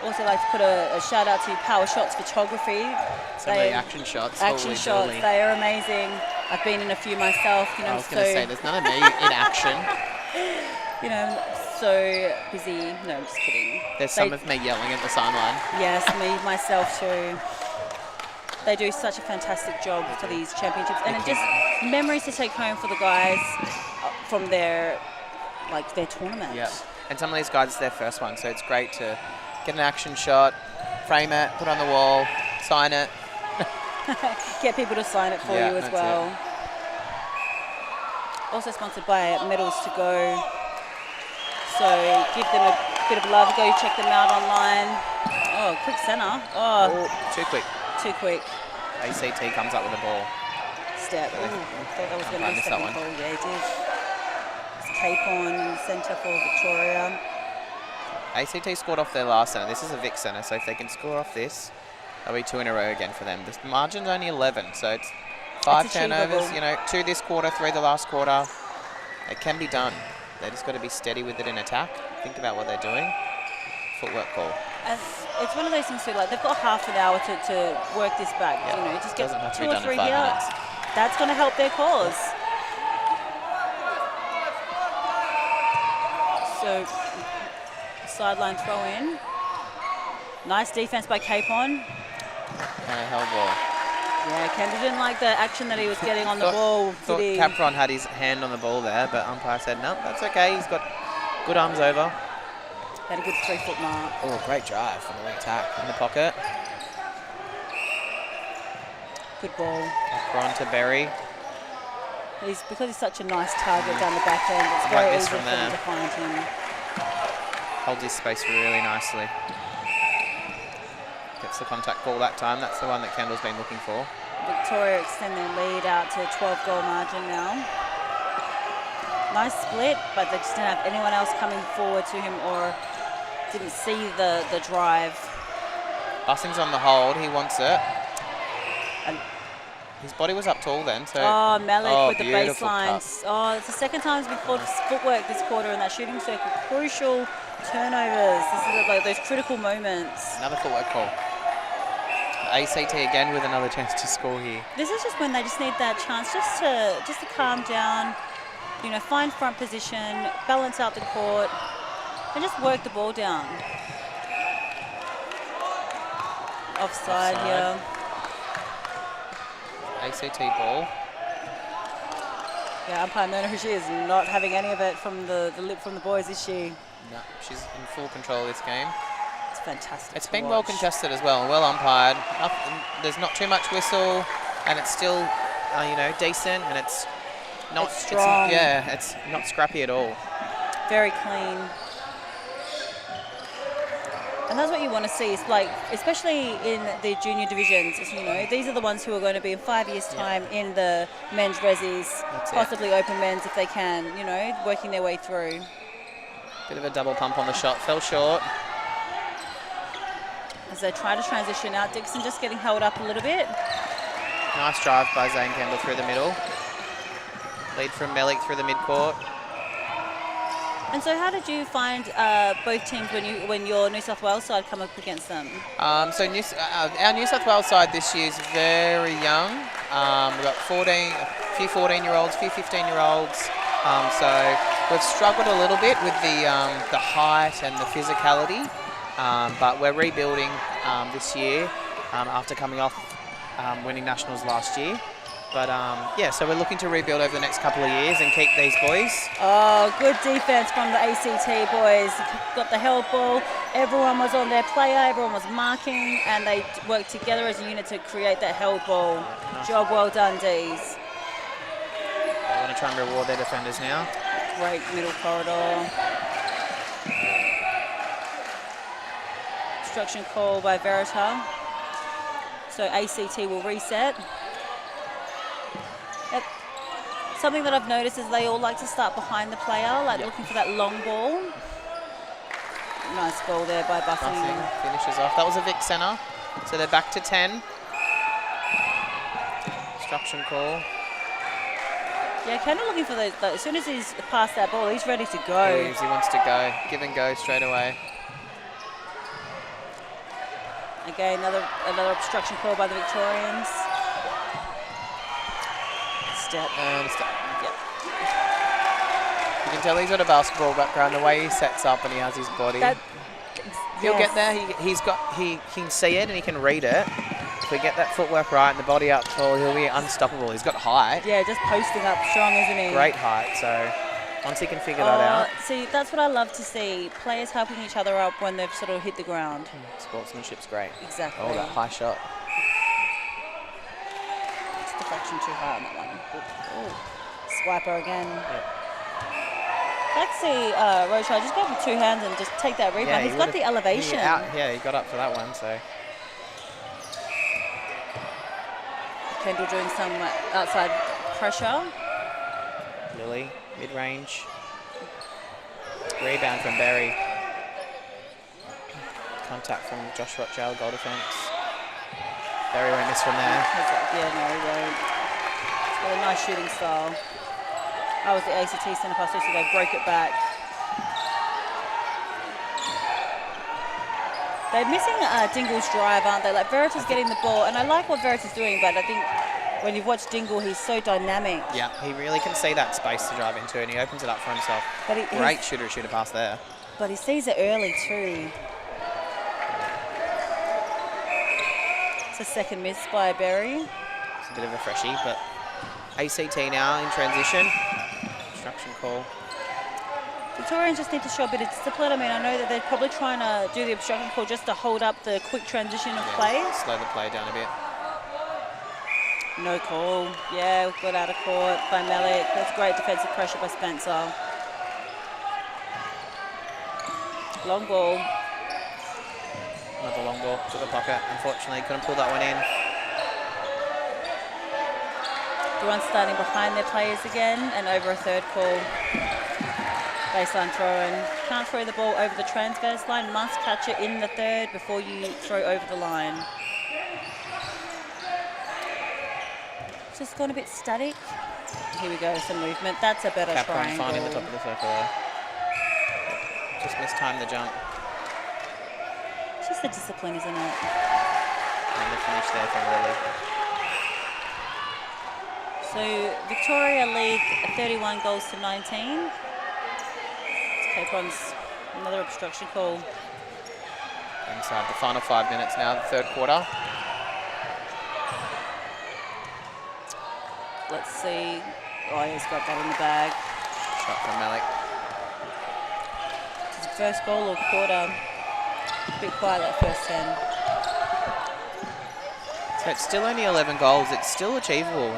Also like to put a shout out to Power Shots Photography. Some of the action shots. Action shots, they are amazing. I've been in a few myself. I was going to say, there's none of me in action. So busy. No, I'm just kidding. There's some of me yelling at the sideline. Yes, me, myself too. They do such a fantastic job for these championships. And just memories to take home for the guys from their tournament. Yeah. And some of these guys, it's their first one, so it's great to get an action shot, frame it, put it on the wall, sign it. Get people to sign it for you as well. Also sponsored by Medals to Go. So give them a bit of love. Go check them out online. Oh, quick centre. Oh, too quick. Too quick. ACT comes up with the ball. Step. Ooh, thought that was going to be a second goal. Yeah, he did. It's Capon in the centre for Victoria. ACT scored off their last centre. This is a VIC centre, so if they can score off this, that'll be 2 in a row again for them. The margin's only 11, so it's 5 turnovers. 2 this quarter, 3 the last quarter. It can be done. They just got to be steady with it in attack. Think about what they're doing. Footwork call. And it's one of those things too. Like they've got half an hour to work this back. Yeah. Just get 2 or 3 here. Minutes. That's going to help their cause. So sideline throw in. Nice defense by Capon. And a hell ball. Yeah, Kendall didn't like the action that he was getting on the ball. Thought Capron had his hand on the ball there, but umpire said, no, that's okay. He's got good arms over. Had a good 3-foot mark. Oh, great drive from the wing attack in the pocket. Good ball. Capron to Berry. Because he's such a nice target down the back end, it's very easy for them to find him. Holds his space really nicely. Gets the contact call that time. That's the one that Kendall's been looking for. Victoria extend their lead out to a 12-goal margin now. Nice split, but they just didn't have anyone else coming forward to him or didn't see the drive. Bussing's on the hold. He wants it. And his body was up tall then. So Malik with the baseline. Oh, it's the second time he's been called footwork this quarter in that shooting circle. Crucial turnovers. This is like those critical moments. Another footwork call. ACT again with another chance to score here. This is just when they just need that chance just to calm down, find front position, balance out the court, and just work the ball down. Offside, yeah. ACT ball. Yeah, umpire Myrna, who she is, not having any of it from the lip from the boys, is she? No, she's in full control of this game. It's fantastic. It's been well contested as well, well umpired. There's not too much whistle, and it's still, decent, and it's not strong. It's not scrappy at all. Very clean. And that's what you want to see. It's like, especially in the junior divisions, these are the ones who are going to be in 5 years' time in the men's resis, possibly open men's if they can, working their way through. Bit of a double pump on the shot, fell short. As they try to transition out, Dixon just getting held up a little bit. Nice drive by Zane Kendall through the middle. Lead from Melik through the midcourt. And so how did you find both teams when your New South Wales side come up against them? Our New South Wales side this year is very young. We've got a few 14-year-olds, a few 15-year-olds. So we've struggled a little bit with the height and the physicality, but we're rebuilding this year after coming off winning nationals last year. But so we're looking to rebuild over the next couple of years and keep these boys. Oh, good defense from the ACT boys. Got the held ball. Everyone was on their player. Everyone was marking, and they worked together as a unit to create that held ball. Nice. Job well done, Dees. They want to try and reward their defenders now. Great middle corridor. Obstruction call by Verita. So ACT will reset. Something that I've noticed is they all like to start behind the player, looking for that long ball. Nice goal there by Buffing. Finishes off. That was a VIC centre. So they're back to 10. Obstruction call. Yeah, Kendall looking for those. As soon as he's passed that ball, he's ready to go. He wants to go. Give and go straight away. Again, another obstruction call by the Victorians. Step. Yep. You can tell he's got a basketball background. The way he sets up and he has his body. He'll get there. He can see it and he can read it. If we get that footwork right and the body up tall, he'll be unstoppable. He's got height. Yeah, just posting up strong, isn't he? Great height. So once he can figure that out. See, that's what I love to see. Players helping each other up when they've sort of hit the ground. Sportsmanship's great. Exactly. Oh, that high shot. Deflection too high on that one. Ooh. Swiper again. Yep. I'd like to see Rochelle just go with 2 hands and just take that rebound. He's got the elevation. He got up for that one. So Kendall doing some outside pressure. Lily, mid-range. Rebound from Berry. Contact from Josh Rothschild, goal defence. Berry won't miss from there. Yeah, no, he won't. It's got a nice shooting style. That was the ACT centre pass, so they broke it back. They're missing Dingle's drive, aren't they? Like, Verita's getting the ball, and I like what Verita's doing, but I think when you've watched Dingle, he's so dynamic. Yeah, he really can see that space to drive into, and he opens it up for himself. But great shooter pass there. But he sees it early too. It's a second miss by Berry. It's a bit of a freshie, but ACT now in transition. Obstruction call. Victorians just need to show a bit of discipline. I mean, I know that they're probably trying to do the obstruction call just to hold up the quick transition of play. Slow the play down a bit. No call. Yeah, got out of court by Melik. That's great defensive pressure by Spencer. Long ball. Another long ball to the pocket. Unfortunately, couldn't pull that one in. Everyone's starting behind their players again and over a third call. Baseline throw-in. Can't throw the ball over the transverse line. Must catch it in the third before you throw over the line. Just gone a bit static. Here we go, some movement. That's a better triangle. Finding the top of the circle there. Just mistimed the jump. It's just the discipline, isn't it? And the finish there from Lily. So Victoria lead 31 goals to 19. Capron's another obstruction call. Inside the final 5 minutes now, the third quarter. Let's see. Oh, he's got that in the bag. Shot from Malik. It's his first goal of the quarter. A bit quiet that first 10. So it's still only 11 goals. It's still achievable.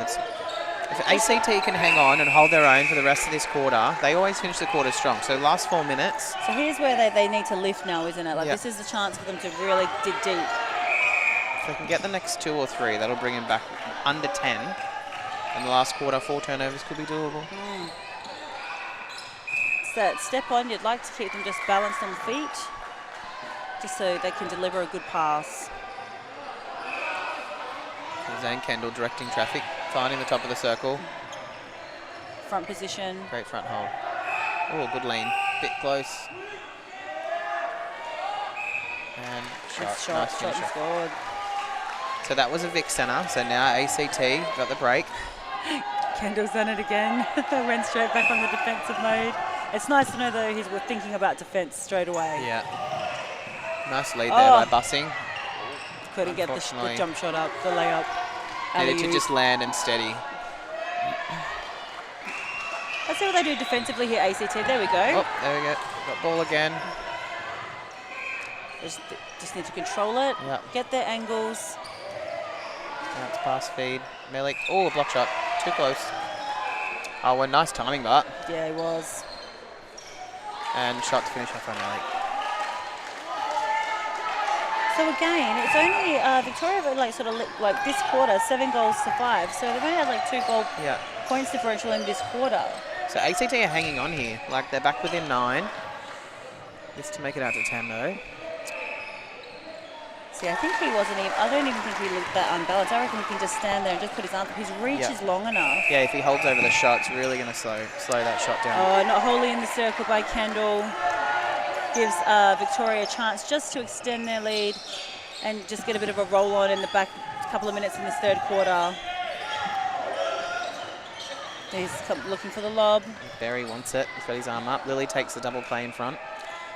If ACT can hang on and hold their own for the rest of this quarter, they always finish the quarter strong. So last 4 minutes. So here's where they need to lift now, isn't it? Like this is the chance for them to really dig deep. If they can get the next 2 or 3, that'll bring them back under 10. In the last quarter, 4 turnovers could be doable. It's that step on, you'd like to keep them just balanced on the feet, just so they can deliver a good pass. Zane Kendall directing traffic, finding the top of the circle. Front position. Great front hold. Oh, good lean. Bit close. And shot. Nice and scored. So that was a VIC centre. So now ACT got the break. Kendall's done it again. Went straight back on the defensive mode. It's nice to know, though, he's thinking about defence straight away. Yeah. Nice lead there by Bussing. Couldn't get the jump shot up, the layup. Needed to just land and steady. Let's see what they do defensively here, ACT. There we go. Oh, there we go. Got ball again. Just need to control it. Yep. Get their angles. Now it's pass feed. Melik. Oh, a block shot. Too close. Oh, well, nice timing, but. Yeah, it was. And shot to finish off on Melik. So again, it's only Victoria, like this quarter, 7 goals to 5. So they've only had like 2 goal points differential in this quarter. So ACT are hanging on here. Like they're back within 9. Just to make it out to 10 though. See, I think he wasn't even. I don't even think he looked that unbalanced. I reckon he can just stand there and just put his arm. His reach is long enough. Yeah, if he holds over the shot, it's really going to slow that shot down. Oh, not wholly in the circle by Kendall. Gives Victoria a chance just to extend their lead and just get a bit of a roll on in the back couple of minutes in this third quarter. He's looking for the lob. Barry wants it. He's got his arm up. Lily takes the double play in front.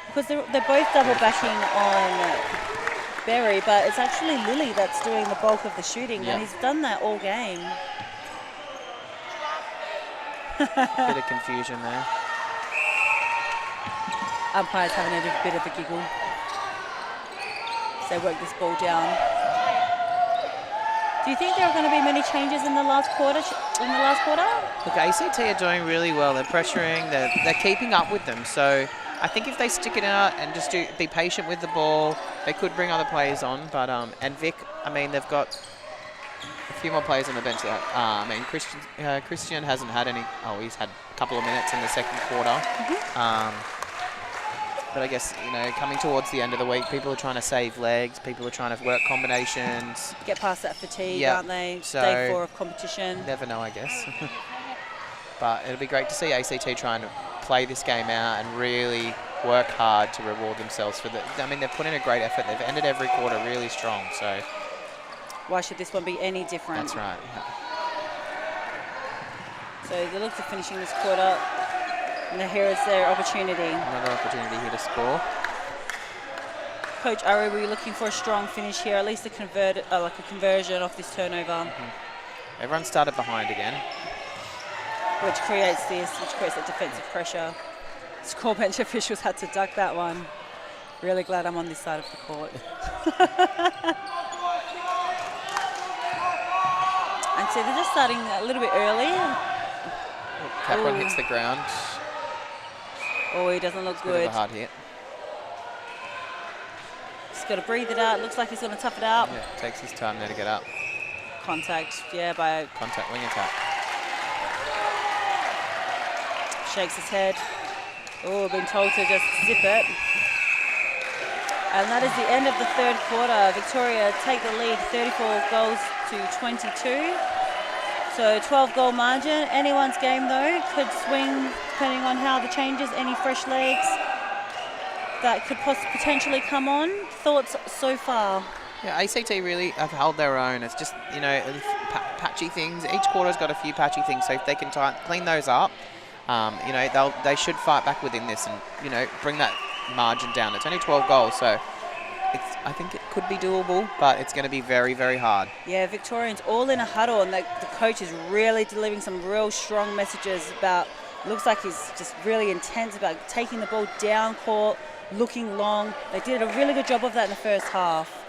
Because they're both double backing on Berry, but it's actually Lily that's doing the bulk of the shooting, and he's done that all game. Bit of confusion there. Umpire's having a bit of a giggle. So they work this ball down. Do you think there are going to be many changes in the last quarter? Look, ACT are doing really well. They're pressuring. They're keeping up with them. So I think if they stick it out and just be patient with the ball, they could bring other players on. But and Vic, I mean, they've got a few more players on the bench. I mean, Christian hasn't had any. Oh, he's had a couple of minutes in the second quarter. But I guess, you know, coming towards the end of the week, people are trying to save legs. People are trying to work combinations. Get past that fatigue, aren't they? So Day 4 of competition. Never know, I guess. But it'll be great to see ACT trying to play this game out and really work hard to reward themselves for the. I mean, they've put in a great effort. They've ended every quarter really strong. So why should this one be any different? That's right. Yeah. So they look to finishing this quarter. And here is their opportunity. Another opportunity here to score. Coach Ari, were you looking for a strong finish here, at least a conversion off this turnover? Everyone started behind again. Which creates that defensive pressure. Score bench officials had to duck that one. Really glad I'm on this side of the court. And so they're just starting a little bit early. Capron hits the ground. Oh, he doesn't look good. Bit of a hard hit. Just got to breathe it out. Looks like he's going to tough it out. Yeah, takes his time there to get up. Contact, by... Contact wing attack. Shakes his head. Oh, been told to just zip it. And that is the end of the third quarter. Victoria take the lead, 34 goals to 22. So 12-goal margin. Anyone's game, though, could swing depending on how the changes, any fresh legs that could potentially come on. Thoughts so far? Yeah, ACT really have held their own. It's just, you know, patchy things. Each quarter's got a few patchy things, so if they can clean those up, you know, they should fight back within this and, you know, bring that margin down. It's only 12 goals, so I think it could be doable, but it's going to be very, very hard. Yeah, Victorians all in a huddle, and the coach is really delivering some real strong messages about, looks like he's just really intense about taking the ball down court, looking long. They did a really good job of that in the first half.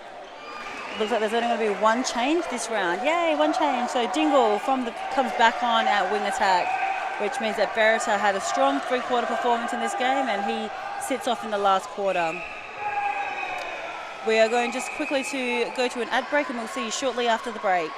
Looks like there's only going to be one change this round. Yay, one change. So Dingle comes back on at wing attack, which means that Beretta had a strong three-quarter performance in this game, and he sits off in the last quarter. We are going just quickly to go to an ad break, and we'll see you shortly after the break.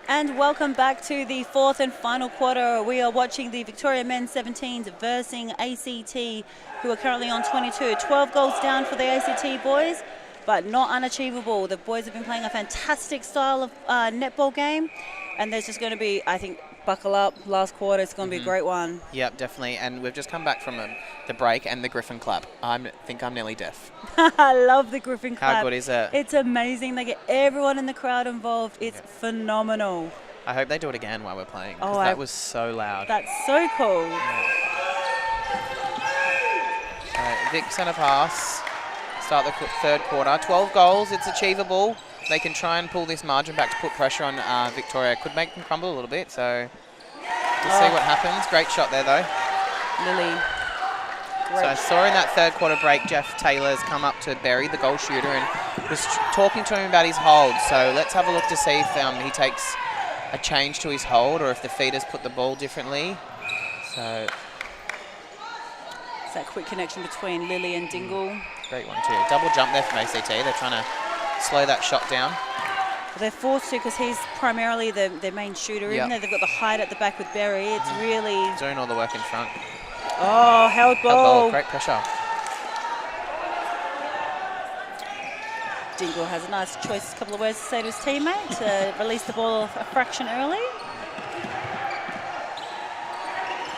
And welcome back to the fourth and final quarter. We are watching the Victoria men's 17s versing ACT, who are currently on 22. 12 goals down for the ACT boys, but not unachievable. The boys have been playing a fantastic style of netball game, and there's just going to be, I think, buckle up, last quarter, it's going to be a great one. Yep, definitely. And we've just come back from the break and the Griffin clap. I think I'm nearly deaf. I love the Griffin clap. How good is it? It's amazing. They get everyone in the crowd involved. It's phenomenal. I hope they do it again while we're playing, because that was so loud. That's so cool. Yeah. Vic centre pass. Start the third quarter. 12 goals. It's achievable. They can try and pull this margin back to put pressure on Victoria. Could make them crumble a little bit, so we'll see what happens. Great shot there, though. Lily. So I saw in that third quarter break, Jeff Taylor's come up to Berry, the goal shooter, and was talking to him about his hold. So let's have a look to see if he takes a change to his hold or if the feeders put the ball differently. So it's that quick connection between Lily and Dingle. Great one, too. Double jump there from ACT. They're trying to slow that shot down. They're forced to, because he's primarily their main shooter. Even though they've got the height at the back with Berry, it's really doing all the work in front. Oh, held ball. Great pressure. Dingle has a nice choice, a couple of words to say to his teammate to release the ball a fraction early.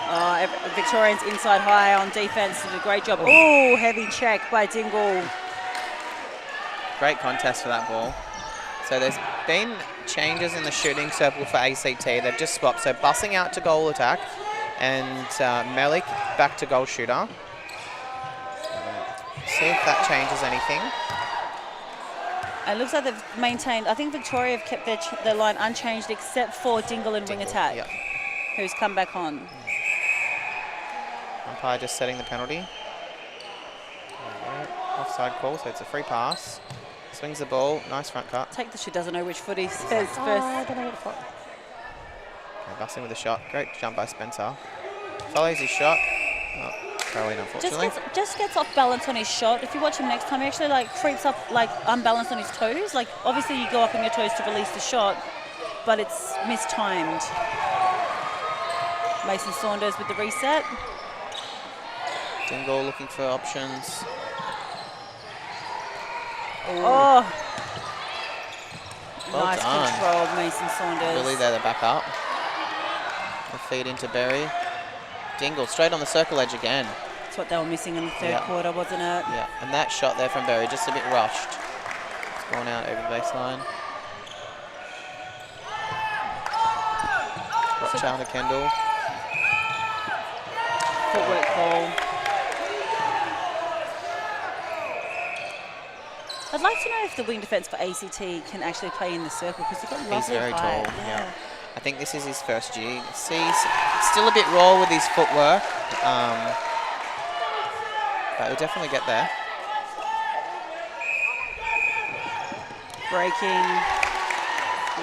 Oh, Victorians inside high on defense did a great job. Oh, heavy check by Dingle. Great contest for that ball. So there's been changes in the shooting circle for ACT. They've just swapped. So bussing out to goal attack and Melik back to goal shooter. See if that changes anything. It looks like they've maintained, I think Victoria have kept their line unchanged except for Dingle and wing attack, who's come back on. Umpire just setting the penalty. Offside call, so it's a free pass. Swings the ball, nice front cut. Take the shot, doesn't know which foot he says first. I don't know what foot. Okay, busting with a shot. Great jump by Spencer. Follows his shot. Oh, throw in, unfortunately. Just gets off balance on his shot. If you watch him next time, he actually creeps up unbalanced on his toes. Obviously you go up on your toes to release the shot, but it's mistimed. Mason Saunders with the reset. Dingle looking for options. Oh, well nice done. control of Mason Saunders. Really there, the back up. The feed into Berry. Dingle straight on the circle edge again. That's what they were missing in the third quarter, wasn't it? Yeah, and that shot there from Berry, just a bit rushed. It's gone out over the baseline. Rothschild to Kendall. Footwork call. I'd like to know if the wing defence for ACT can actually play in the circle, because he's got lovely He's very height. tall, yeah. I think this is his first year. See, he's still a bit raw with his footwork, but he'll definitely get there. Breaking.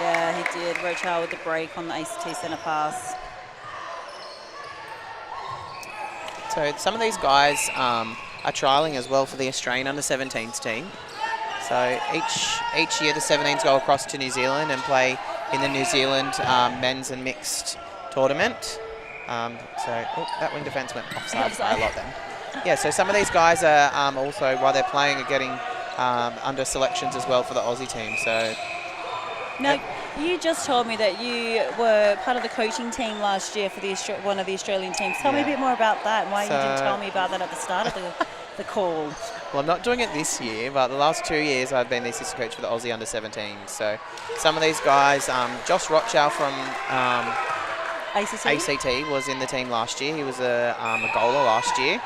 Yeah, he did. Rochelle with the break on the ACT centre pass. So some of these guys are trialling as well for the Australian under-17s team. So each year the 17s go across to New Zealand and play in the New Zealand men's and mixed tournament. That wing defence went offside by a lot then. Yeah, so some of these guys are also, while they're playing, are getting under selections as well for the Aussie team. So now, you just told me that you were part of the coaching team last year for the one of the Australian teams. Tell me a bit more about that and why you didn't tell me about that at the start of the call. Well, I'm not doing it this year, but the last 2 years I've been the assistant coach for the Aussie under-17. So some of these guys, Josh Rothschild from ACT was in the team last year. He was a goaler last year.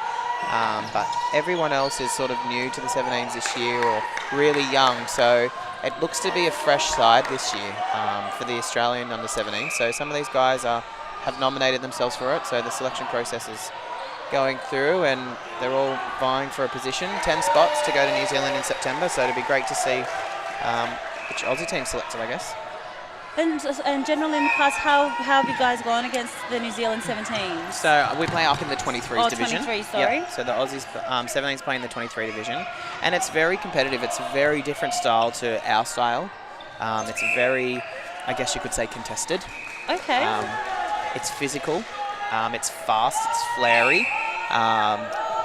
But everyone else is sort of new to the 17s this year or really young. So it looks to be a fresh side this year for the Australian under-17. So some of these guys have nominated themselves for it. So the selection process is going through and they're all vying for a position. 10 spots to go to New Zealand in September. So it'll be great to see which Aussie team selected, I guess. And generally in the past, how have you guys gone against the New Zealand 17s? So we play up in the 23s division. 23, sorry. Yep. So the Aussies 17s play in the 23 division, and it's very competitive. It's a very different style to our style. It's very, I guess you could say, contested. Okay. It's physical. It's fast. It's flary.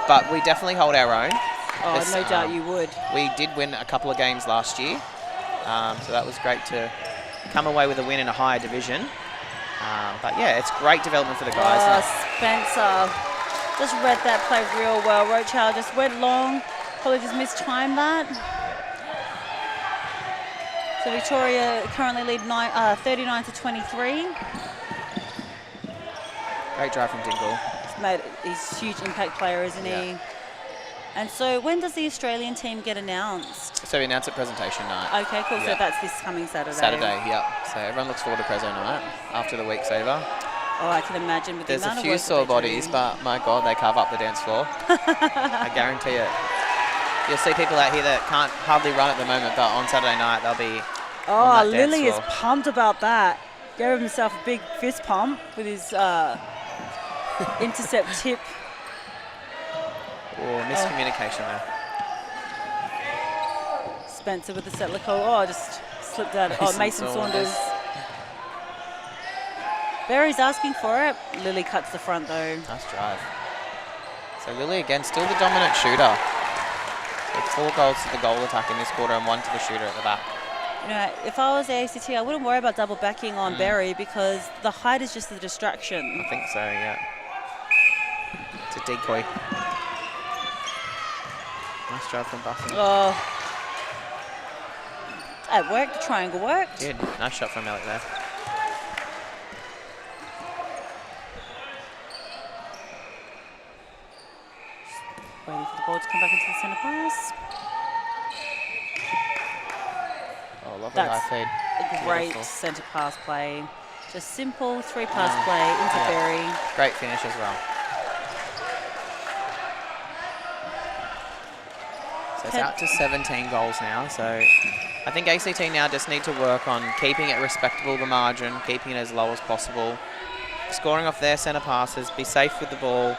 But we definitely hold our own. Oh, no doubt you would. We did win a couple of games last year, so that was great to come away with a win in a higher division. But yeah, it's great development for the guys. Spencer just read that play real well. Rochelle just went long, probably just mistimed that. So Victoria currently lead 39-23. Great drive from Dingle. He's a huge impact player, isn't he? And so when does the Australian team get announced? So we announce at presentation night. Okay, cool. So that's this coming Saturday. Saturday, yeah. So everyone looks forward to Preso night after the week's over. Oh, I can imagine with There's the amount a few sore bodies, but my God, they carve up the dance floor. I guarantee it. You'll see people out here that can't hardly run at the moment, but on Saturday night they'll be on that Lily dance is floor. pumped about that. Gave himself a big fist pump with his intercept tip. Oh, miscommunication there. Spencer with the settler call. Oh, just slipped out. Mason Saunders. Berry's asking for it. Lily cuts the front though. Nice drive. So Lily again, still the dominant shooter. With 4 goals to the goal attack in this quarter and 1 to the shooter at the back. You know, if I was the ACT, I wouldn't worry about double backing on Berry because the height is just the distraction. I think so, yeah. It's a decoy. Nice drive from Buffon. Oh. It worked, the triangle worked. Did. Nice shot from Alec there. Waiting for the ball to come back into the centre pass. Oh, lovely That's high feed. a great Beautiful. centre pass play. Just simple 3-pass play into Berry. Great finish as well. So it's out to 17 goals now. So I think ACT now just need to work on keeping it respectable, the margin, keeping it as low as possible, scoring off their centre passes, be safe with the ball,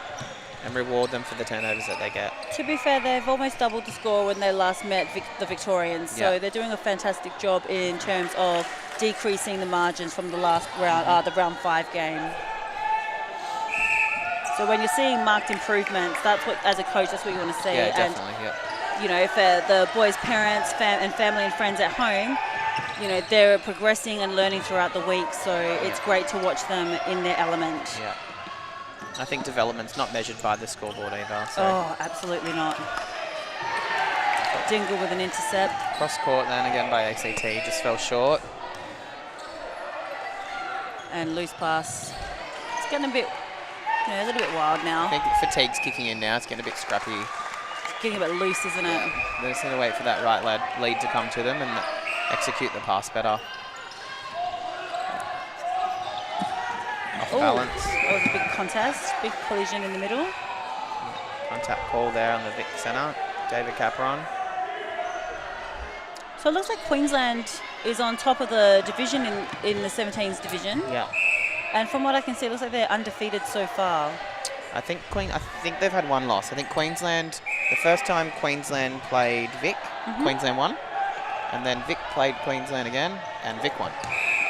and reward them for the turnovers that they get. To be fair, they've almost doubled the score when they last met the Victorians. So they're doing a fantastic job in terms of decreasing the margins from the last round, the round 5 game. So when you're seeing marked improvements, that's what, as a coach, that's what you want to see. Yeah, definitely, yeah. You know, if the boys' parents and family and friends at home, you know, they're progressing and learning throughout the week. So it's great to watch them in their element. Yeah. I think development's not measured by the scoreboard either. So Oh, absolutely not. Dingle with an intercept. cross court then again by ACT, just fell short. And loose pass. It's getting a bit, a little bit wild now. I think fatigue's kicking in now. It's getting a bit scrappy. It's getting a bit loose, isn't it? They just need to wait for that right lead to come to them and execute the pass better. Off balance. That was a big contest, big collision in the middle. Contact call there on the VIC centre. David Capron. So it looks like Queensland is on top of the division in the 17s division. Yeah. And from what I can see, it looks like they're undefeated so far. I think they've had one loss. I think Queensland, the first time Queensland played VIC, Queensland won. And then VIC played Queensland again, and VIC won.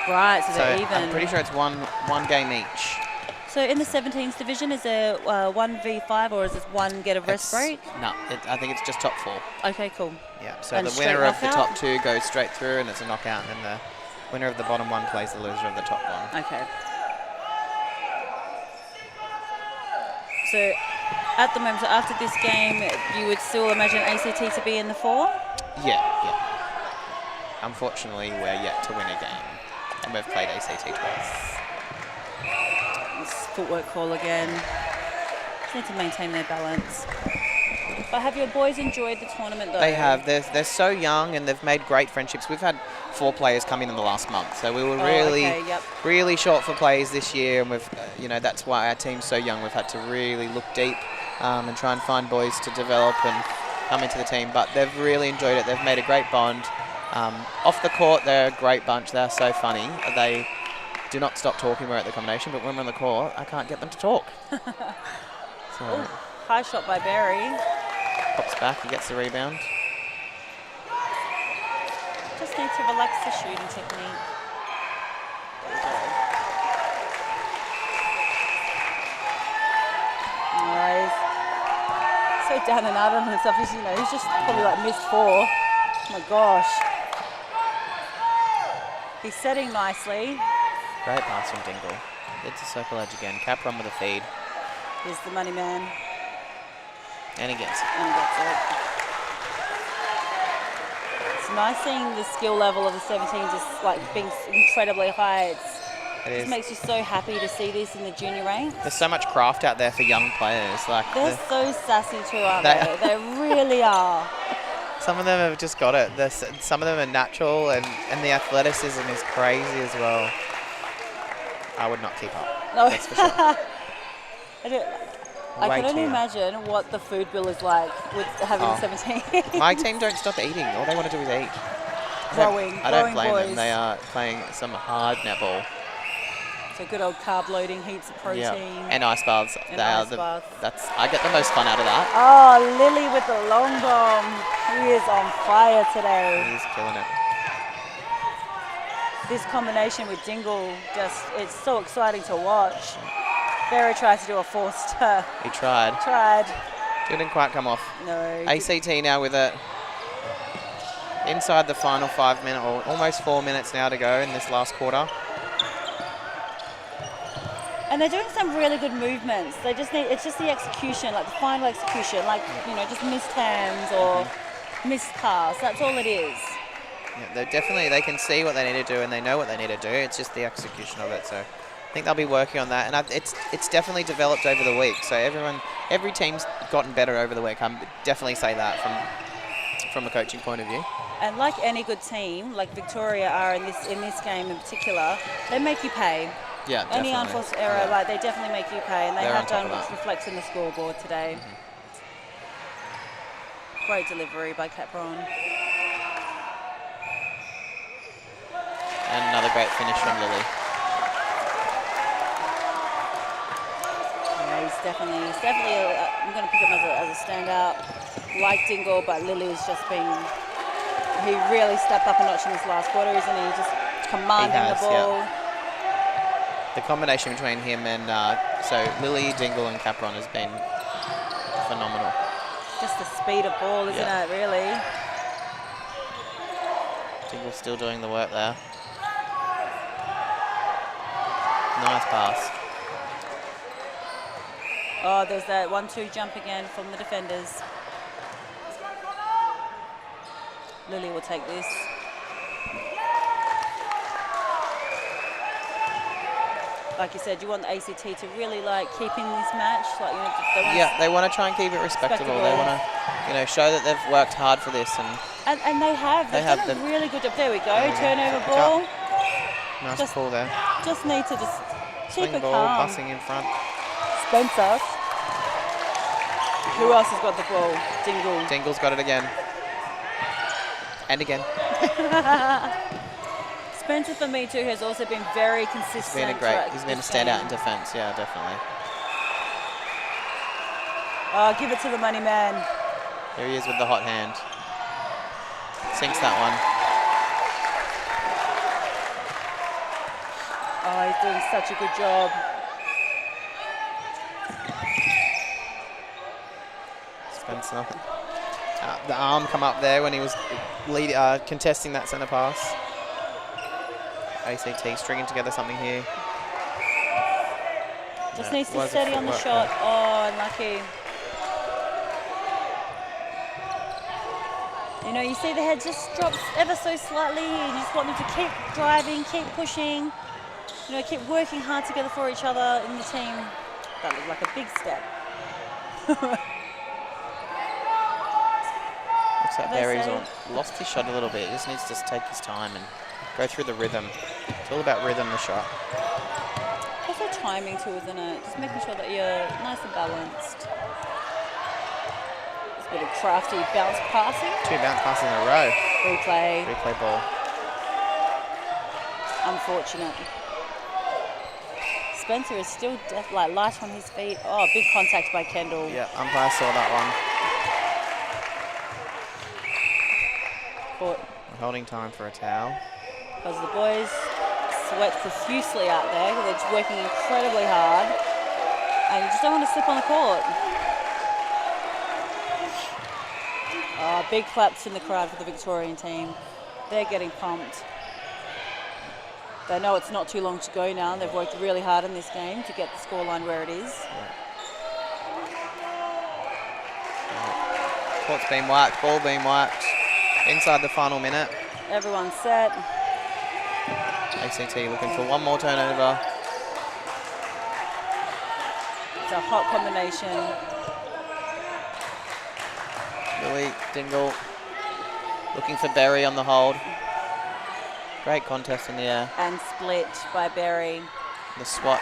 Right, so they're even. I'm pretty sure it's one game each. So in the 17s division, is there 1v5 or is it one get a rest break? No, I think it's just top 4. Okay, cool. Yeah, so And the straight winner of the knockout? top 2 goes straight through and it's a knockout, and then the winner of the bottom 1 plays the loser of the top 1. Okay. So at the moment, so after this game, you would still imagine ACT to be in the 4? Yeah. Unfortunately, we're yet to win a game, and we've played ACT twice. This footwork call again. Just need to maintain their balance. But have your boys enjoyed the tournament though? They have. They're so young and they've made great friendships. We've had 4 players come in the last month, so we were really short for players this year, and we've that's why our team's so young. We've had to really look deep and try and find boys to develop and come into the team. But they've really enjoyed it. They've made a great bond. Off the court, they're a great bunch. They're so funny. They do not stop talking. We're at the combination, but when we're on the court, I can't get them to talk. So Ooh, high shot by Barry. pops back, he gets the rebound. Just need to relax the shooting technique. There we go. Nice. So down and out on himself. He's just probably like missed 4. Oh my gosh. He's setting nicely. Great pass from Dingle. It's a circle edge again. Capron with a feed. Here's the money man. And he gets it. And that's it. It's nice seeing the skill level of the 17s just like being incredibly high. It just makes you so happy to see this in the junior ranks. There's so much craft out there for young players. They're so sassy too, aren't they? They really are. Some of them have just got it. Some of them are natural, and the athleticism is crazy as well. I would not keep up. No. That's for sure. I can only imagine what the food bill is like with having 17. My team don't stop eating. All they want to do is eat. I don't blame them. They are playing some hard netball. So good old carb loading, heaps of protein. Yeah. And ice baths. And ice baths. I get the most fun out of that. Oh, Lily with the long bomb. He is on fire today. He's killing it. This combination with Dingle, it's so exciting to watch. Barry tried to do a forced. He tried. Didn't quite come off. No. ACT now with it. Inside the final 5 minutes, or almost 4 minutes now to go in this last quarter. And they're doing some really good movements. It's just the execution, like the final execution, like, just missed hands or missed pass. That's all it is. Yeah, they can see what they need to do and they know what they need to do. It's just the execution of it. So I think they'll be working on that. And it's definitely developed over the week. So every team's gotten better over the week. I definitely say that from a coaching point of view. And like any good team, like Victoria are in this game in particular, they make you pay. Yeah, definitely. Any unforced error, like they definitely make you pay, and they They're have done, that. which reflects in the scoreboard today. Great delivery by Capron. And another great finish from Lily. Yeah, he's definitely. I'm going to pick him as a standout. Like Dingle, but Lily's just been. He really stepped up a notch in this last quarter, isn't he? Just commanding the ball. Yeah. The combination between him and so Lily, Dingle, and Capron has been phenomenal. Just the speed of ball, isn't it? Really. Dingle's still doing the work there. Nice pass. Oh, there's that 1-2 jump again from the defenders. Lily will take this. Like you said, you want the ACT to really like keep in this match. Like, you know, they want to try and keep it respectable. They want to, show that they've worked hard for this, and they have. They've done a really good job. There we go. Turnover ball. Nice pull there. Just need to keep Swing it ball, calm. bussing in front. Spencer. Who else has got the ball? Dingle. Dingle's got it again. And again. Spencer, for me too, has also been very consistent. He's been a standout in defence, yeah, definitely. Oh, give it to the money man. Here he is with the hot hand. Sinks that one. Oh, he's doing such a good job. Spencer. The arm come up there when he was contesting that centre pass. ACT stringing together something here. Just needs to steady on the shot. Oh, unlucky. You know, you see the head just drops ever so slightly. You just want them to keep driving, keep pushing. You know, keep working hard together for each other in the team. That looked like a big step. Looks like Barry's lost his shot a little bit. He just needs to take his time and go through the rhythm. It's all about rhythm, the shot. Also timing too, isn't it? Just making sure that you're nice and balanced. Just a bit of crafty bounce passing. 2 bounce passes in a row. Replay. Replay ball. Unfortunate. Spencer is still light on his feet. Oh, big contact by Kendall. Yeah, umpire saw that one. Caught. Holding time for a towel. Because the boys sweat profusely out there. They're just working incredibly hard. And you just don't want to slip on the court. Oh, big claps in the crowd for the Victorian team. They're getting pumped. They know it's not too long to go now. They've worked really hard in this game to get the scoreline where it is. Court's been wiped, ball being wiped. Inside the final minute. Everyone's set. ACT looking for one more turnover. It's a hot combination. Lily, Dingle looking for Berry on the hold. Great contest in the air. And split by Berry. The swat.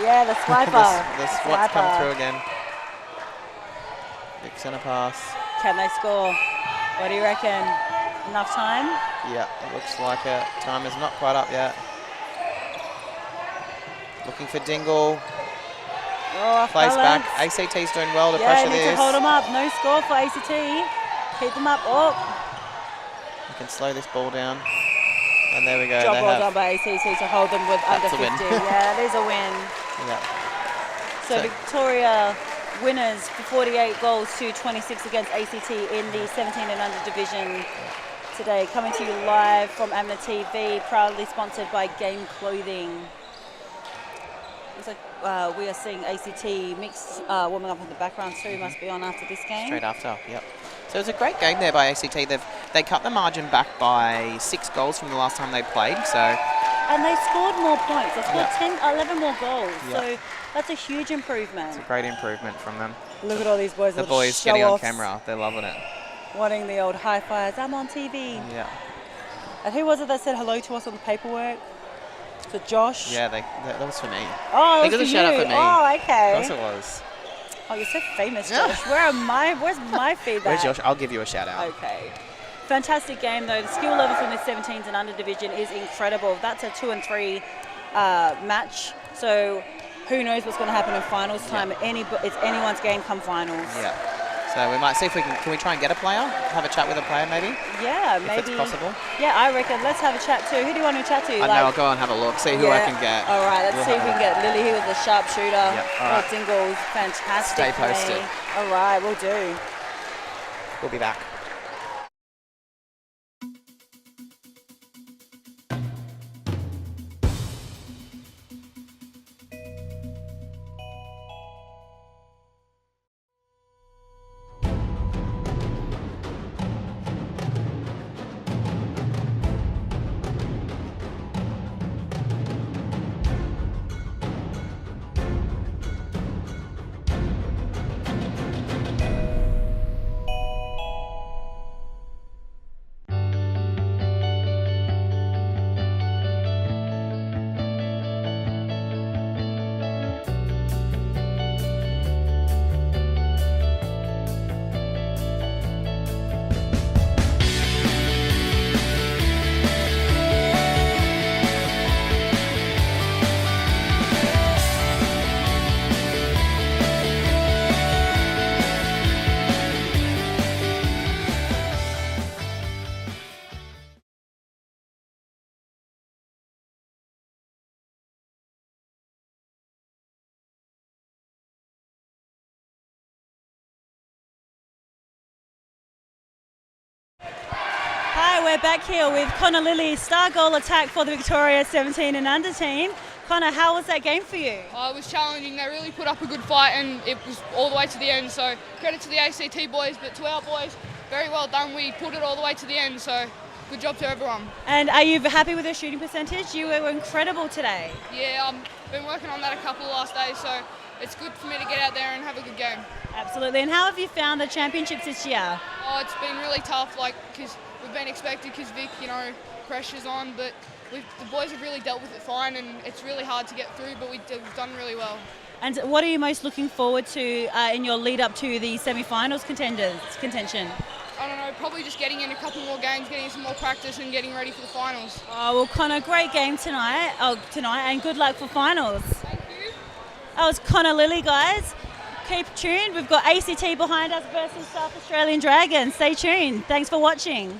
Yeah, the swiper. the swat's come through again. Big centre pass. Can they score? What do you reckon? Enough time? Yeah, it looks like it. Time is not quite up yet. Looking for Dingle. Oh, Place back. balance. ACT's doing well to Yeah, pressure need this. to hold them up. No score for ACT. Keep them up. Oh. You can slow this ball down. And there we go. Job well done by ACT to hold them with under 50. Yeah, there's a win. Yeah. So Victoria winners for 48 goals to 26 against ACT in the 17 and under division today. Coming to you live from AMNA TV, proudly sponsored by Game Clothing. Looks like we are seeing ACT mixed warming up in the background too. Must be on after this game. Straight after, yep. So it was a great game there by ACT. They cut the margin back by 6 goals from the last time they played. So. And they scored more points. They scored 11 more goals. Yep. So that's a huge improvement. It's a great improvement from them. Look at all these boys. The boys getting on camera. They're loving it. Wanting the old high fives. I'm on TV. Yeah. And who was it that said hello to us on the paperwork? Was it Josh? Yeah, that was for me. Oh, it was for a shout out for me. Oh, okay. Of course it was. Oh, you're so famous, Josh. Where's my feedback? Where's Josh? I'll give you a shout out. Okay. Fantastic game though. The skill level from the 17s and under division is incredible. That's a 2 and 3 match. So who knows what's going to happen in finals time? It's anyone's game come finals. Yeah. So we might see if we can we try and get a player? Have a chat with a player maybe? Yeah, if it's possible. Yeah, I reckon. Let's have a chat too. Who do you want to chat to? I know, I'll go and have a look, see who I can get. All right, let's see if we can get Lily, who was a sharpshooter. Yeah, all right. Dingle's fantastic. Stay posted. All right, we'll do. We'll be back. right, we're back here with Connor Lilly, star goal attack for the Victoria 17 and under team. Connor, how was that game for you? It was challenging. They really put up a good fight and it was all the way to the end. So credit to the ACT boys, but to our boys, very well done. We pulled it all the way to the end. So good job to everyone. And are you happy with your shooting percentage? You were incredible today. Yeah, I've been working on that a couple of last days. So it's good for me to get out there and have a good game. Absolutely. And how have you found the championships this year? It's been really tough, because we've been expected, because VIC, pressure's on, but the boys have really dealt with it fine, and it's really hard to get through, but we've done really well. And what are you most looking forward to in your lead up to the semi-finals contention? I don't know, probably just getting in a couple more games, getting some more practice and getting ready for the finals. Oh, well, Connor, great game tonight, and good luck for finals. Thank you. That was Connor Lilly, guys. Keep tuned. We've got ACT behind us versus South Australian Dragons. Stay tuned. Thanks for watching.